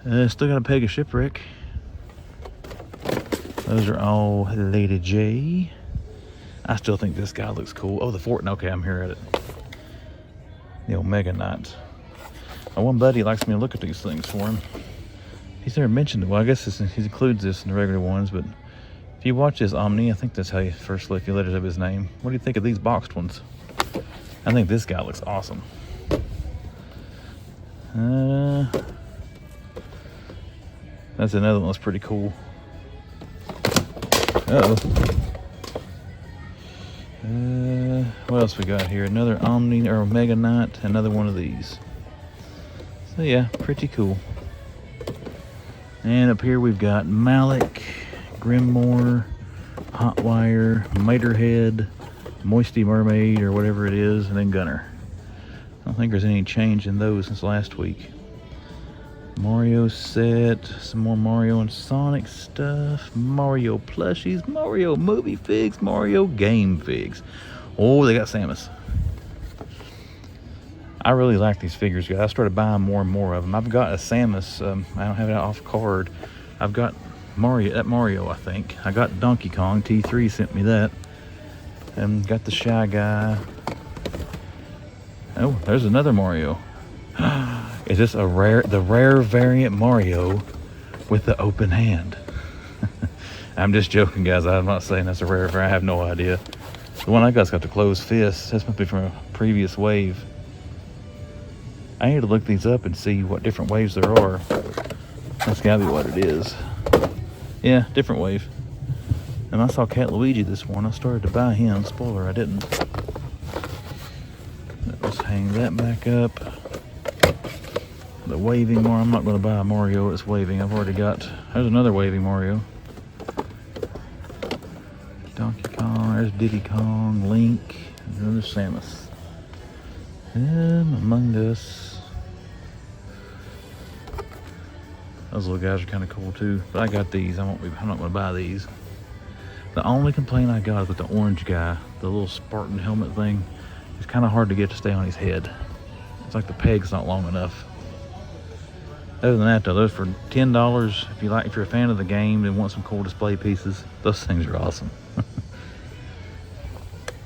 Still got a Pega Shipwreck. Those are all Lady J. I still think this guy looks cool. Oh, the Fortin. Okay, I'm here at it. The Omega Knight. My one buddy likes me to look at these things for him. He's never mentioned it. Well, I guess he includes this in the regular ones, but if you watch this Omni, I think that's how you first look. You letters of his name. What do you think of these boxed ones? I think this guy looks awesome. That's another one that's pretty cool. What else we got here? Another Omni or Omega Knight. Another one of these. So yeah, pretty cool. And up here we've got Malik, Grimmore, Hotwire, Materhead, Moisty Mermaid or whatever it is, and then Gunner. I don't think there's any change in those since last week. Mario set, some more Mario and Sonic stuff, Mario plushies, Mario movie figs, Mario game figs. Oh, they got Samus. I really like these figures, guys. I started buying more and more of them. I've got a Samus. I don't have it off card. I've got Mario, I think. I got Donkey Kong. T3 sent me that. And got the Shy Guy. Oh, there's another Mario. Is this the rare variant Mario with the open hand? I'm just joking, guys. I'm not saying that's a rare variant. I have no idea. The one I got's got the closed fist. This must be from a previous wave. I need to look these up and see what different waves there are. That's gotta be what it is. Yeah, different wave. And I saw Cat Luigi this morning. I started to buy him. Spoiler, I didn't. Let's hang that back up. The waving Mario. I'm not going to buy a Mario. It's waving. I've already got. There's another waving Mario. Donkey Kong. There's Diddy Kong. Link. Another Samus. And Among Us. Those little guys are kind of cool too. But I got these. I'm not going to buy these. The only complaint I got is with the orange guy, the little Spartan helmet thing. It's kind of hard to get to stay on his head. It's like the peg's not long enough. Other than that, though, those for $10. If you're a fan of the game and want some cool display pieces, those things are awesome.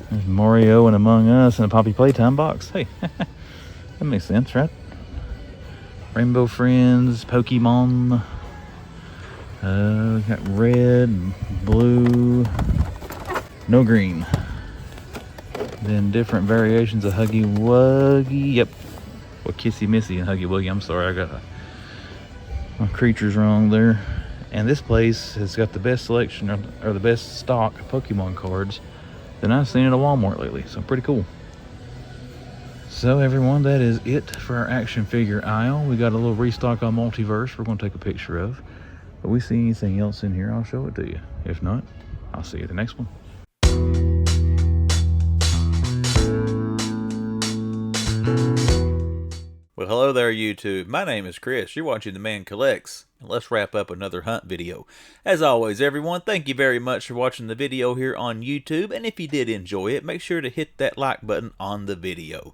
There's Mario and Among Us and a Poppy Playtime box. Hey, that makes sense, right? Rainbow Friends, Pokemon. We got red, blue, no green. Then different variations of Huggy Wuggy. Yep. Well, Kissy Missy and Huggy Wuggy. I'm sorry, I got my creatures wrong there. And this place has got the best selection or the best stock Pokemon cards that I've seen at a Walmart lately. So pretty cool. So everyone, that is it for our action figure aisle. We got a little restock on Multiverse we're going to take a picture of. If we see anything else in here, I'll show it to you. If not, I'll see you at the next one. Well, hello there, YouTube. My name is Chris. You're watching The Man Collects. And let's wrap up another hunt video. As always, everyone, thank you very much for watching the video here on YouTube. And if you did enjoy it, make sure to hit that like button on the video.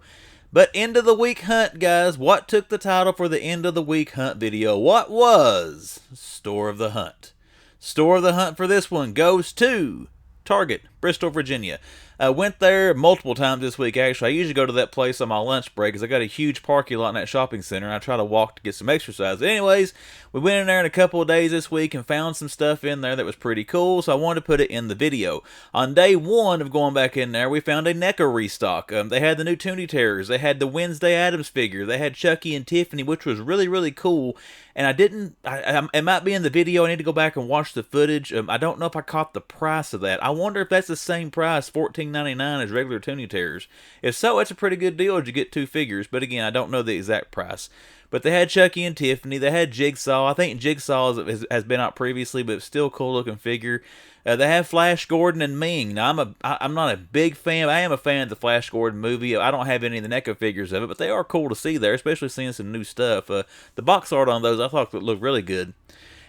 But end of the week hunt, guys. What took the title for the end of the week hunt video? What was Store of the Hunt? Store of the Hunt for this one goes to Target, Bristol, Virginia. I went there multiple times this week, actually. I usually go to that place on my lunch break because I got a huge parking lot in that shopping center, and I try to walk to get some exercise. Anyways, we went in there in a couple of days this week and found some stuff in there that was pretty cool, so I wanted to put it in the video. On day one of going back in there, we found a NECA restock. They had the new Toonie Terrors. They had the Wednesday Addams figure. They had Chucky and Tiffany, which was really, really cool. And it might be in the video. I need to go back and watch the footage. I don't know if I caught the price of that. I wonder if that's the same price, $14.99, as regular Toonie Terrors. If so, it's a pretty good deal to get two figures. But again, I don't know the exact price. But they had Chucky and Tiffany. They had Jigsaw. I think Jigsaw has been out previously, but it's still a cool looking figure. They have Flash Gordon and Ming. Now, I'm not a big fan. I am a fan of the Flash Gordon movie. I don't have any of the NECA figures of it, but they are cool to see there, especially seeing some new stuff. The box art on those I thought looked really good.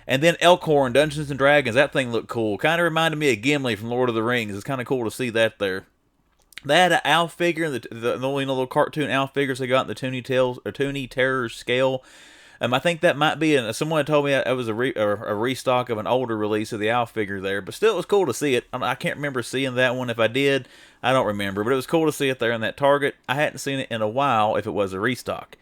And then Elkhorn, Dungeons & Dragons. That thing looked cool. Kind of reminded me of Gimli from Lord of the Rings. It's kind of cool to see that there. They had an owl figure, the little cartoon owl figures they got in the Toonie Terrors scale. I think that might be someone told me it was a restock of an older release of the Owl figure there, but still it was cool to see it. I can't remember seeing that one. If I did, I don't remember, but it was cool to see it there in that Target. I hadn't seen it in a while if it was a restock.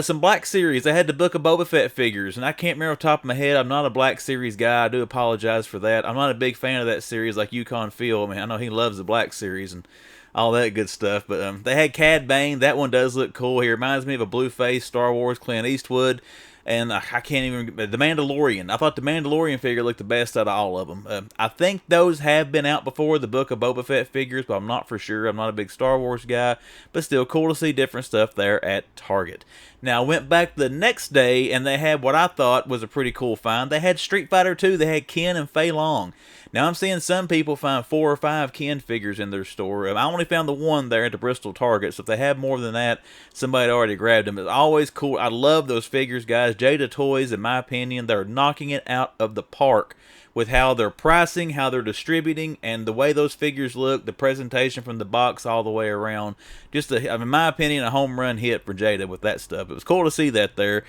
Some Black Series. I had the Book of Boba Fett figures, and I can't remember off the top of my head. I'm not a Black Series guy. I do apologize for that. I'm not a big fan of that series like Yukon Phil. I mean, I know he loves the Black Series and all that good stuff. But they had Cad Bane. That one does look cool. He reminds me of a blue-faced Star Wars Clint Eastwood. And I can't even... The Mandalorian. I thought the Mandalorian figure looked the best out of all of them. I think those have been out before, the Book of Boba Fett figures, but I'm not for sure. I'm not a big Star Wars guy. But still cool to see different stuff there at Target. Now, I went back the next day, and they had what I thought was a pretty cool find. They had Street Fighter 2. They had Ken and Fei Long. Now, I'm seeing some people find 4 or 5 Ken figures in their store. I only found the one there at the Bristol Target, so if they have more than that, somebody already grabbed them. It's always cool. I love those figures, guys. GIJoe Toys, in my opinion, they're knocking it out of the park with how they're pricing, how they're distributing, and the way those figures look, the presentation from the box all the way around. Just, in my opinion, a home run hit for GIJoe with that stuff. It was cool to see that there.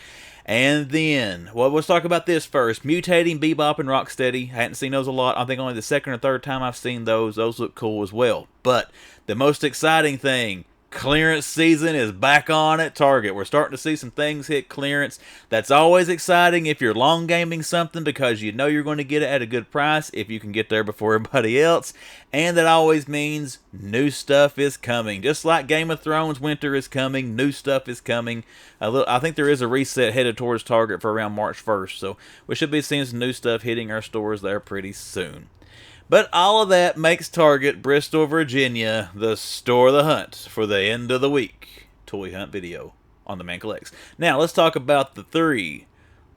And then, well, let's talk about this first. Mutating Bebop and Rocksteady. I hadn't seen those a lot. I think only the second or third time I've seen those. Those look cool as well. But the most exciting thing, clearance season is back on at Target. We're starting to see some things hit clearance. That's always exciting if you're long gaming something because you know you're going to get it at a good price if you can get there before everybody else. And that always means new stuff is coming. Just like Game of Thrones, winter is coming. New stuff is coming. I think there is a reset headed towards Target for around March 1st. So we should be seeing some new stuff hitting our stores there pretty soon. But all of that makes Target, Bristol, Virginia, the store of the hunt for the end of the week toy hunt video on the Man Collects. Now, let's talk about the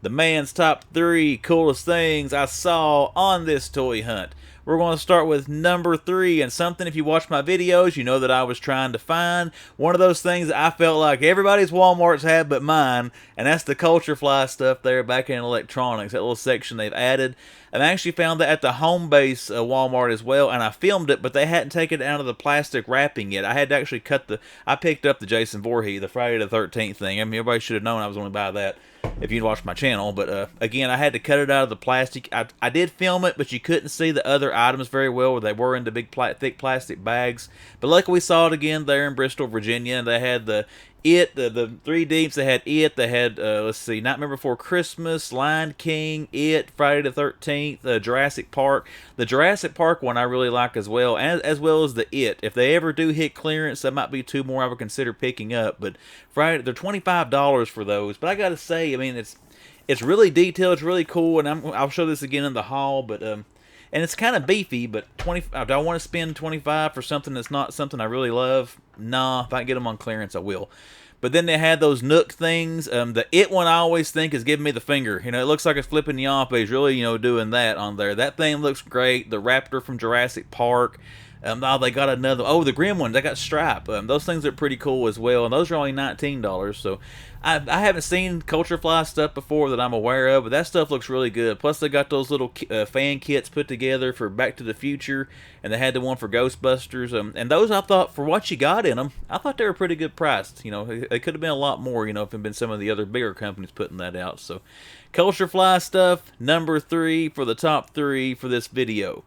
man's top 3 coolest things I saw on this toy hunt. We're going to start with number 3, and something, if you watch my videos, you know that I was trying to find one of those things that I felt like everybody's Walmart's had but mine, and that's the Culture Fly stuff there back in electronics, that little section they've added. And I actually found that at the home base Walmart as well, and I filmed it, but they hadn't taken it out of the plastic wrapping yet. I had to actually I picked up the Jason Voorhees, the Friday the 13th thing. I mean, everybody should have known I was going to buy that if you'd watched my channel, but again, I had to cut it out of the plastic. I did film it, but you couldn't see the other items very well where they were in the big thick plastic bags. But luckily we saw it again there in Bristol, Virginia, and they had the 3 deeps. They had they had let's see, Nightmare Before Christmas, Lion King, Friday the 13th, Jurassic Park. The Jurassic Park one I really like as well, as well as the If they ever do hit clearance, that might be 2 more I would consider picking up. But Friday, they're $25 for those. But I gotta say, I mean, it's really detailed, it's really cool, and I'll show this again in the haul. But and it's kind of beefy, but do I want to spend $25 for something that's not something I really love? Nah, if I can get them on clearance, I will. But then they had those Nook things. The one I always think is giving me the finger. You know, it looks like it's flipping you off, but he's really, doing that on there. That thing looks great. The Raptor from Jurassic Park. They got another. Oh, the Grim ones. They got Stripe. Those things are pretty cool as well, and those are only $19. So I haven't seen Culture Fly stuff before that I'm aware of, but that stuff looks really good. Plus, they got those little fan kits put together for Back to the Future, and they had the one for Ghostbusters. And those, I thought, for what you got in them, I thought they were pretty good priced. They could have been a lot more, if it had been some of the other bigger companies putting that out. So, Culture Fly stuff, number 3 for the top 3 for this video.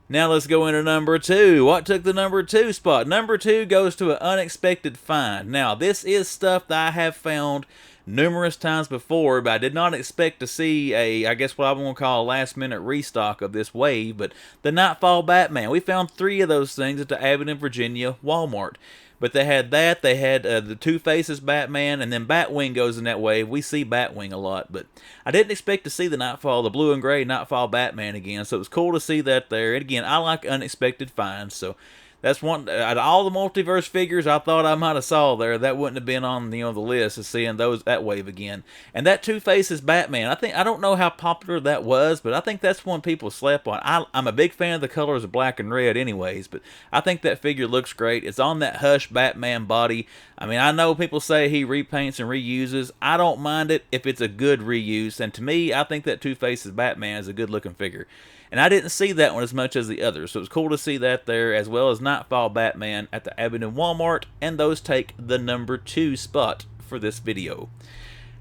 Now let's go into number 2. What took the number 2 spot? Number 2 goes to an unexpected find. Now, this is stuff that I have found numerous times before, but I did not expect to see I guess what I'm going to call a last-minute restock of this wave, but the Nightfall Batman. We found 3 of those things at the Abingdon, Virginia Walmart. But they had that, they had the Two Faces Batman, and then Batwing goes in that wave. We see Batwing a lot, but I didn't expect to see the blue and gray Nightfall Batman again, so it was cool to see that there. And again, I like unexpected finds, so that's one, out of all the multiverse figures I thought I might have saw there, that wouldn't have been on the list of seeing that wave again. And that Two Faces Batman, I don't know how popular that was, but I think that's one people slept on. I'm a big fan of the colors of black and red anyways, but I think that figure looks great. It's on that Hush Batman body. I mean, I know people say he repaints and reuses. I don't mind it if it's a good reuse, and to me, I think that Two Faces Batman is a good looking figure. And I didn't see that one as much as the others, so it was cool to see that there, as well as Nightfall Batman at the Abingdon Walmart, and those take the number 2 spot for this video.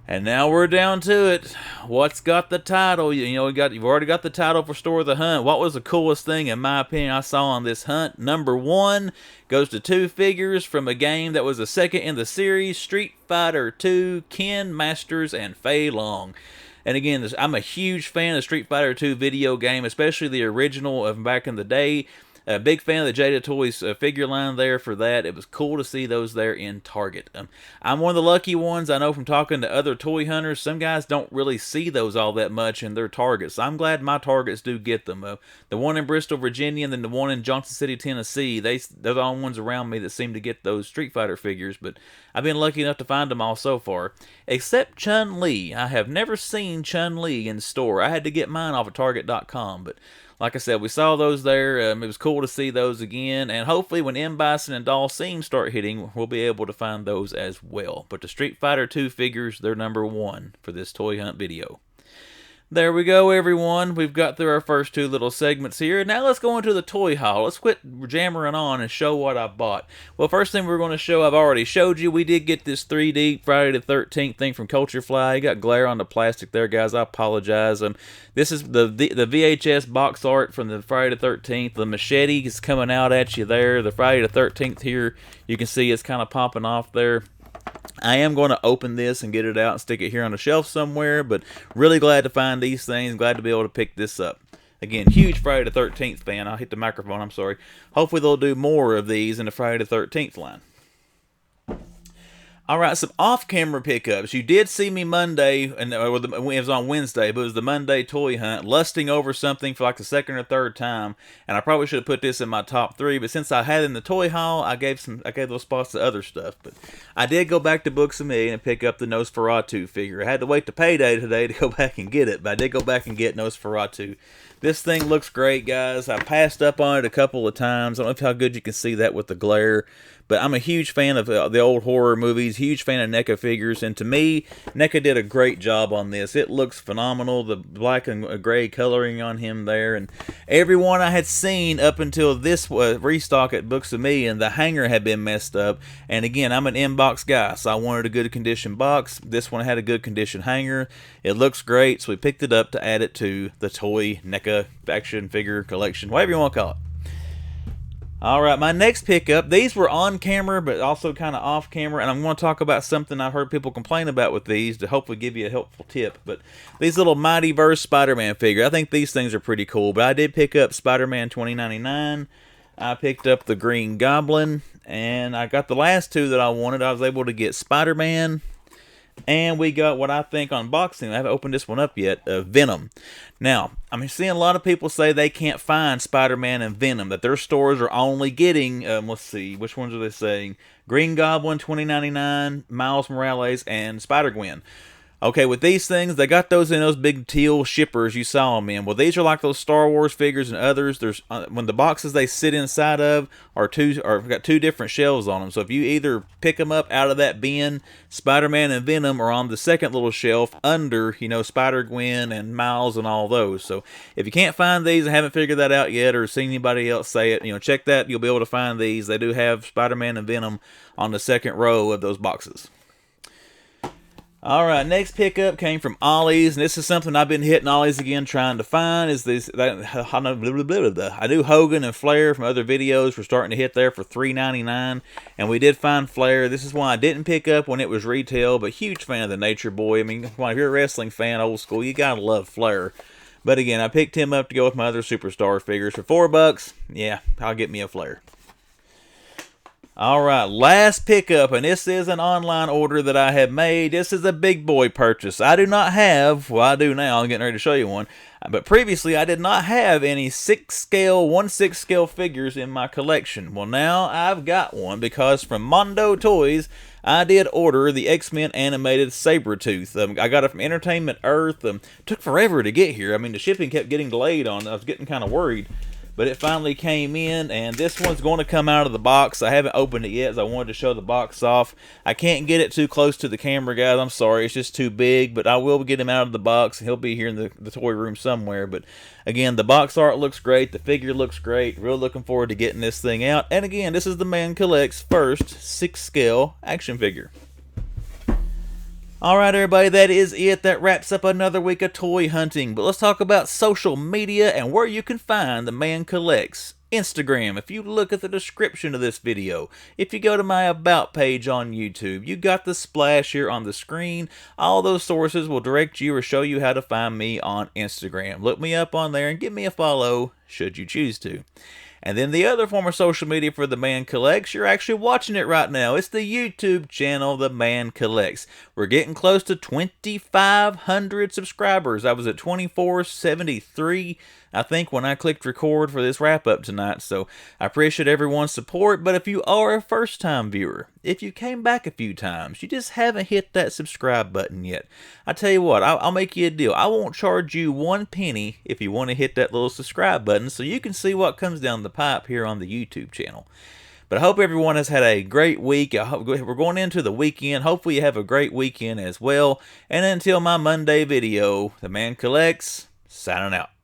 And now we're down to it. What's got the title? You know, you've already got the title for Store of the Hunt. What was the coolest thing, in my opinion, I saw on this hunt? Number one goes to 2 figures from a game that was the second in the series, Street Fighter II, Ken Masters and Fei Long. And again, I'm a huge fan of Street Fighter II video game, especially the original of back in the day. A big fan of the GIJoe Toys figure line there for that. It was cool to see those there in Target. I'm one of the lucky ones. I know from talking to other toy hunters, some guys don't really see those all that much in their Targets. I'm glad my Targets do get them. The one in Bristol, Virginia, and then the one in Johnson City, Tennessee, they're the only ones around me that seem to get those Street Fighter figures, but I've been lucky enough to find them all so far. Except Chun-Li. I have never seen Chun-Li in store. I had to get mine off of Target.com, but like I said, we saw those there. It was cool to see those again. And hopefully when M. Bison and Dalsim start hitting, we'll be able to find those as well. But the Street Fighter II figures, they're number one for this toy hunt video. There we go, everyone. We've got through our first 2 little segments here. Now let's go into the toy haul. Let's quit jammering on and show what I bought. Well, first thing we're going to show, I've already showed you. We did get this 3D Friday the 13th thing from Culture Fly. You got glare on the plastic there, guys. I apologize. This is the VHS box art from the Friday the 13th. The machete is coming out at you there. The Friday the 13th here, you can see it's kind of popping off there. I am going to open this and get it out and stick it here on the shelf somewhere, but really glad to find these things. Glad to be able to pick this up. Again, huge Friday the 13th fan. I'll hit the microphone, I'm sorry. Hopefully they'll do more of these in the Friday the 13th line. All right, some off-camera pickups. You did see me Monday, and it was on Wednesday, but it was the Monday toy hunt, lusting over something for like the second or third time, and I probably should have put this in my top 3, but since I had it in the toy haul, I gave those spots to other stuff. But I did go back to Books of Me and pick up the Nosferatu figure. I had to wait to payday today to go back and get it, but I did go back and get Nosferatu. This thing looks great, guys. I passed up on it a couple of times. I don't know how good you can see that with the glare, but I'm a huge fan of the old horror movies, huge fan of NECA figures, and to me, NECA did a great job on this. It looks phenomenal, the black and gray coloring on him there, and everyone I had seen up until this restock at Books of Me, and the hanger had been messed up, and again, I'm an in-box guy, so I wanted a good condition box. This one had a good condition hanger. It looks great, so we picked it up to add it to the toy NECA action figure collection, whatever you want to call it. Alright, my next pickup, these were on camera, but also kind of off camera, and I'm going to talk about something I've heard people complain about with these to hopefully give you a helpful tip. But these little Mightyverse Spider-Man figures, I think these things are pretty cool, but I did pick up Spider-Man 2099, I picked up the Green Goblin, and I got the last 2 that I wanted. I was able to get Spider-Man, and we got what I think unboxing. I haven't opened this one up yet. Venom. Now, I'm seeing a lot of people say they can't find Spider-Man and Venom, that their stores are only getting, let's see, which ones are they saying? Green Goblin, 2099, Miles Morales, and Spider-Gwen. Okay, with these things, they got those in those big teal shippers you saw them in. Well, these are like those Star Wars figures and others. There's when the boxes they sit inside of are got 2 different shelves on them. So if you either pick them up out of that bin, Spider-Man and Venom are on the second little shelf under, you know, Spider-Gwen and Miles and all those. So if you can't find these and haven't figured that out yet or seen anybody else say it, you know, check that. You'll be able to find these. They do have Spider-Man and Venom on the second row of those boxes. Alright, next pickup came from Ollie's, and this is something I've been hitting Ollie's again trying to find, is this, I do Hogan and Flair from other videos. We're starting to hit there for $3.99, and we did find Flair. This is one I didn't pick up when it was retail, but huge fan of the Nature Boy. I mean, if you're a wrestling fan, old school, you gotta love Flair. But again, I picked him up to go with my other Superstar figures. For $4, yeah, I'll get me a Flair. Alright, last pickup, and this is an online order that I have made. This is a big boy purchase. I do not have, well I do now, I'm getting ready to show you one, but previously I did not have any 1/6 scale figures in my collection. Well now I've got one because from Mondo Toys, I did order the X-Men animated Sabretooth. I got it from Entertainment Earth. Took forever to get here. I mean the shipping kept getting delayed on it. I was getting kind of worried. But it finally came in, and this one's going to come out of the box. I haven't opened it yet, as I wanted to show the box off. I can't get it too close to the camera, guys. I'm sorry, it's just too big, but I will get him out of the box. He'll be here in the toy room somewhere. But again, the box art looks great. The figure looks great. Real looking forward to getting this thing out. And again, this is the Man Collect's first 6 scale action figure. Alright everybody, that is it. That wraps up another week of toy hunting. But let's talk about social media and where you can find the Man Collects. Instagram, if you look at the description of this video, if you go to my About page on YouTube, you got the splash here on the screen. All those sources will direct you or show you how to find me on Instagram. Look me up on there and give me a follow, should you choose to. And then the other form of social media for The Man Collects, you're actually watching it right now. It's the YouTube channel, The Man Collects. We're getting close to 2,500 subscribers. I was at 2,473, I think, when I clicked record for this wrap-up tonight. So I appreciate everyone's support. But if you are a first-time viewer, if you came back a few times, you just haven't hit that subscribe button yet, I tell you what, I'll make you a deal. I won't charge you 1 penny if you want to hit that little subscribe button so you can see what comes down the pipe here on the YouTube channel. But I hope everyone has had a great week. We're going into the weekend. Hopefully you have a great weekend as well. And until my Monday video, The Man Collects, signing out.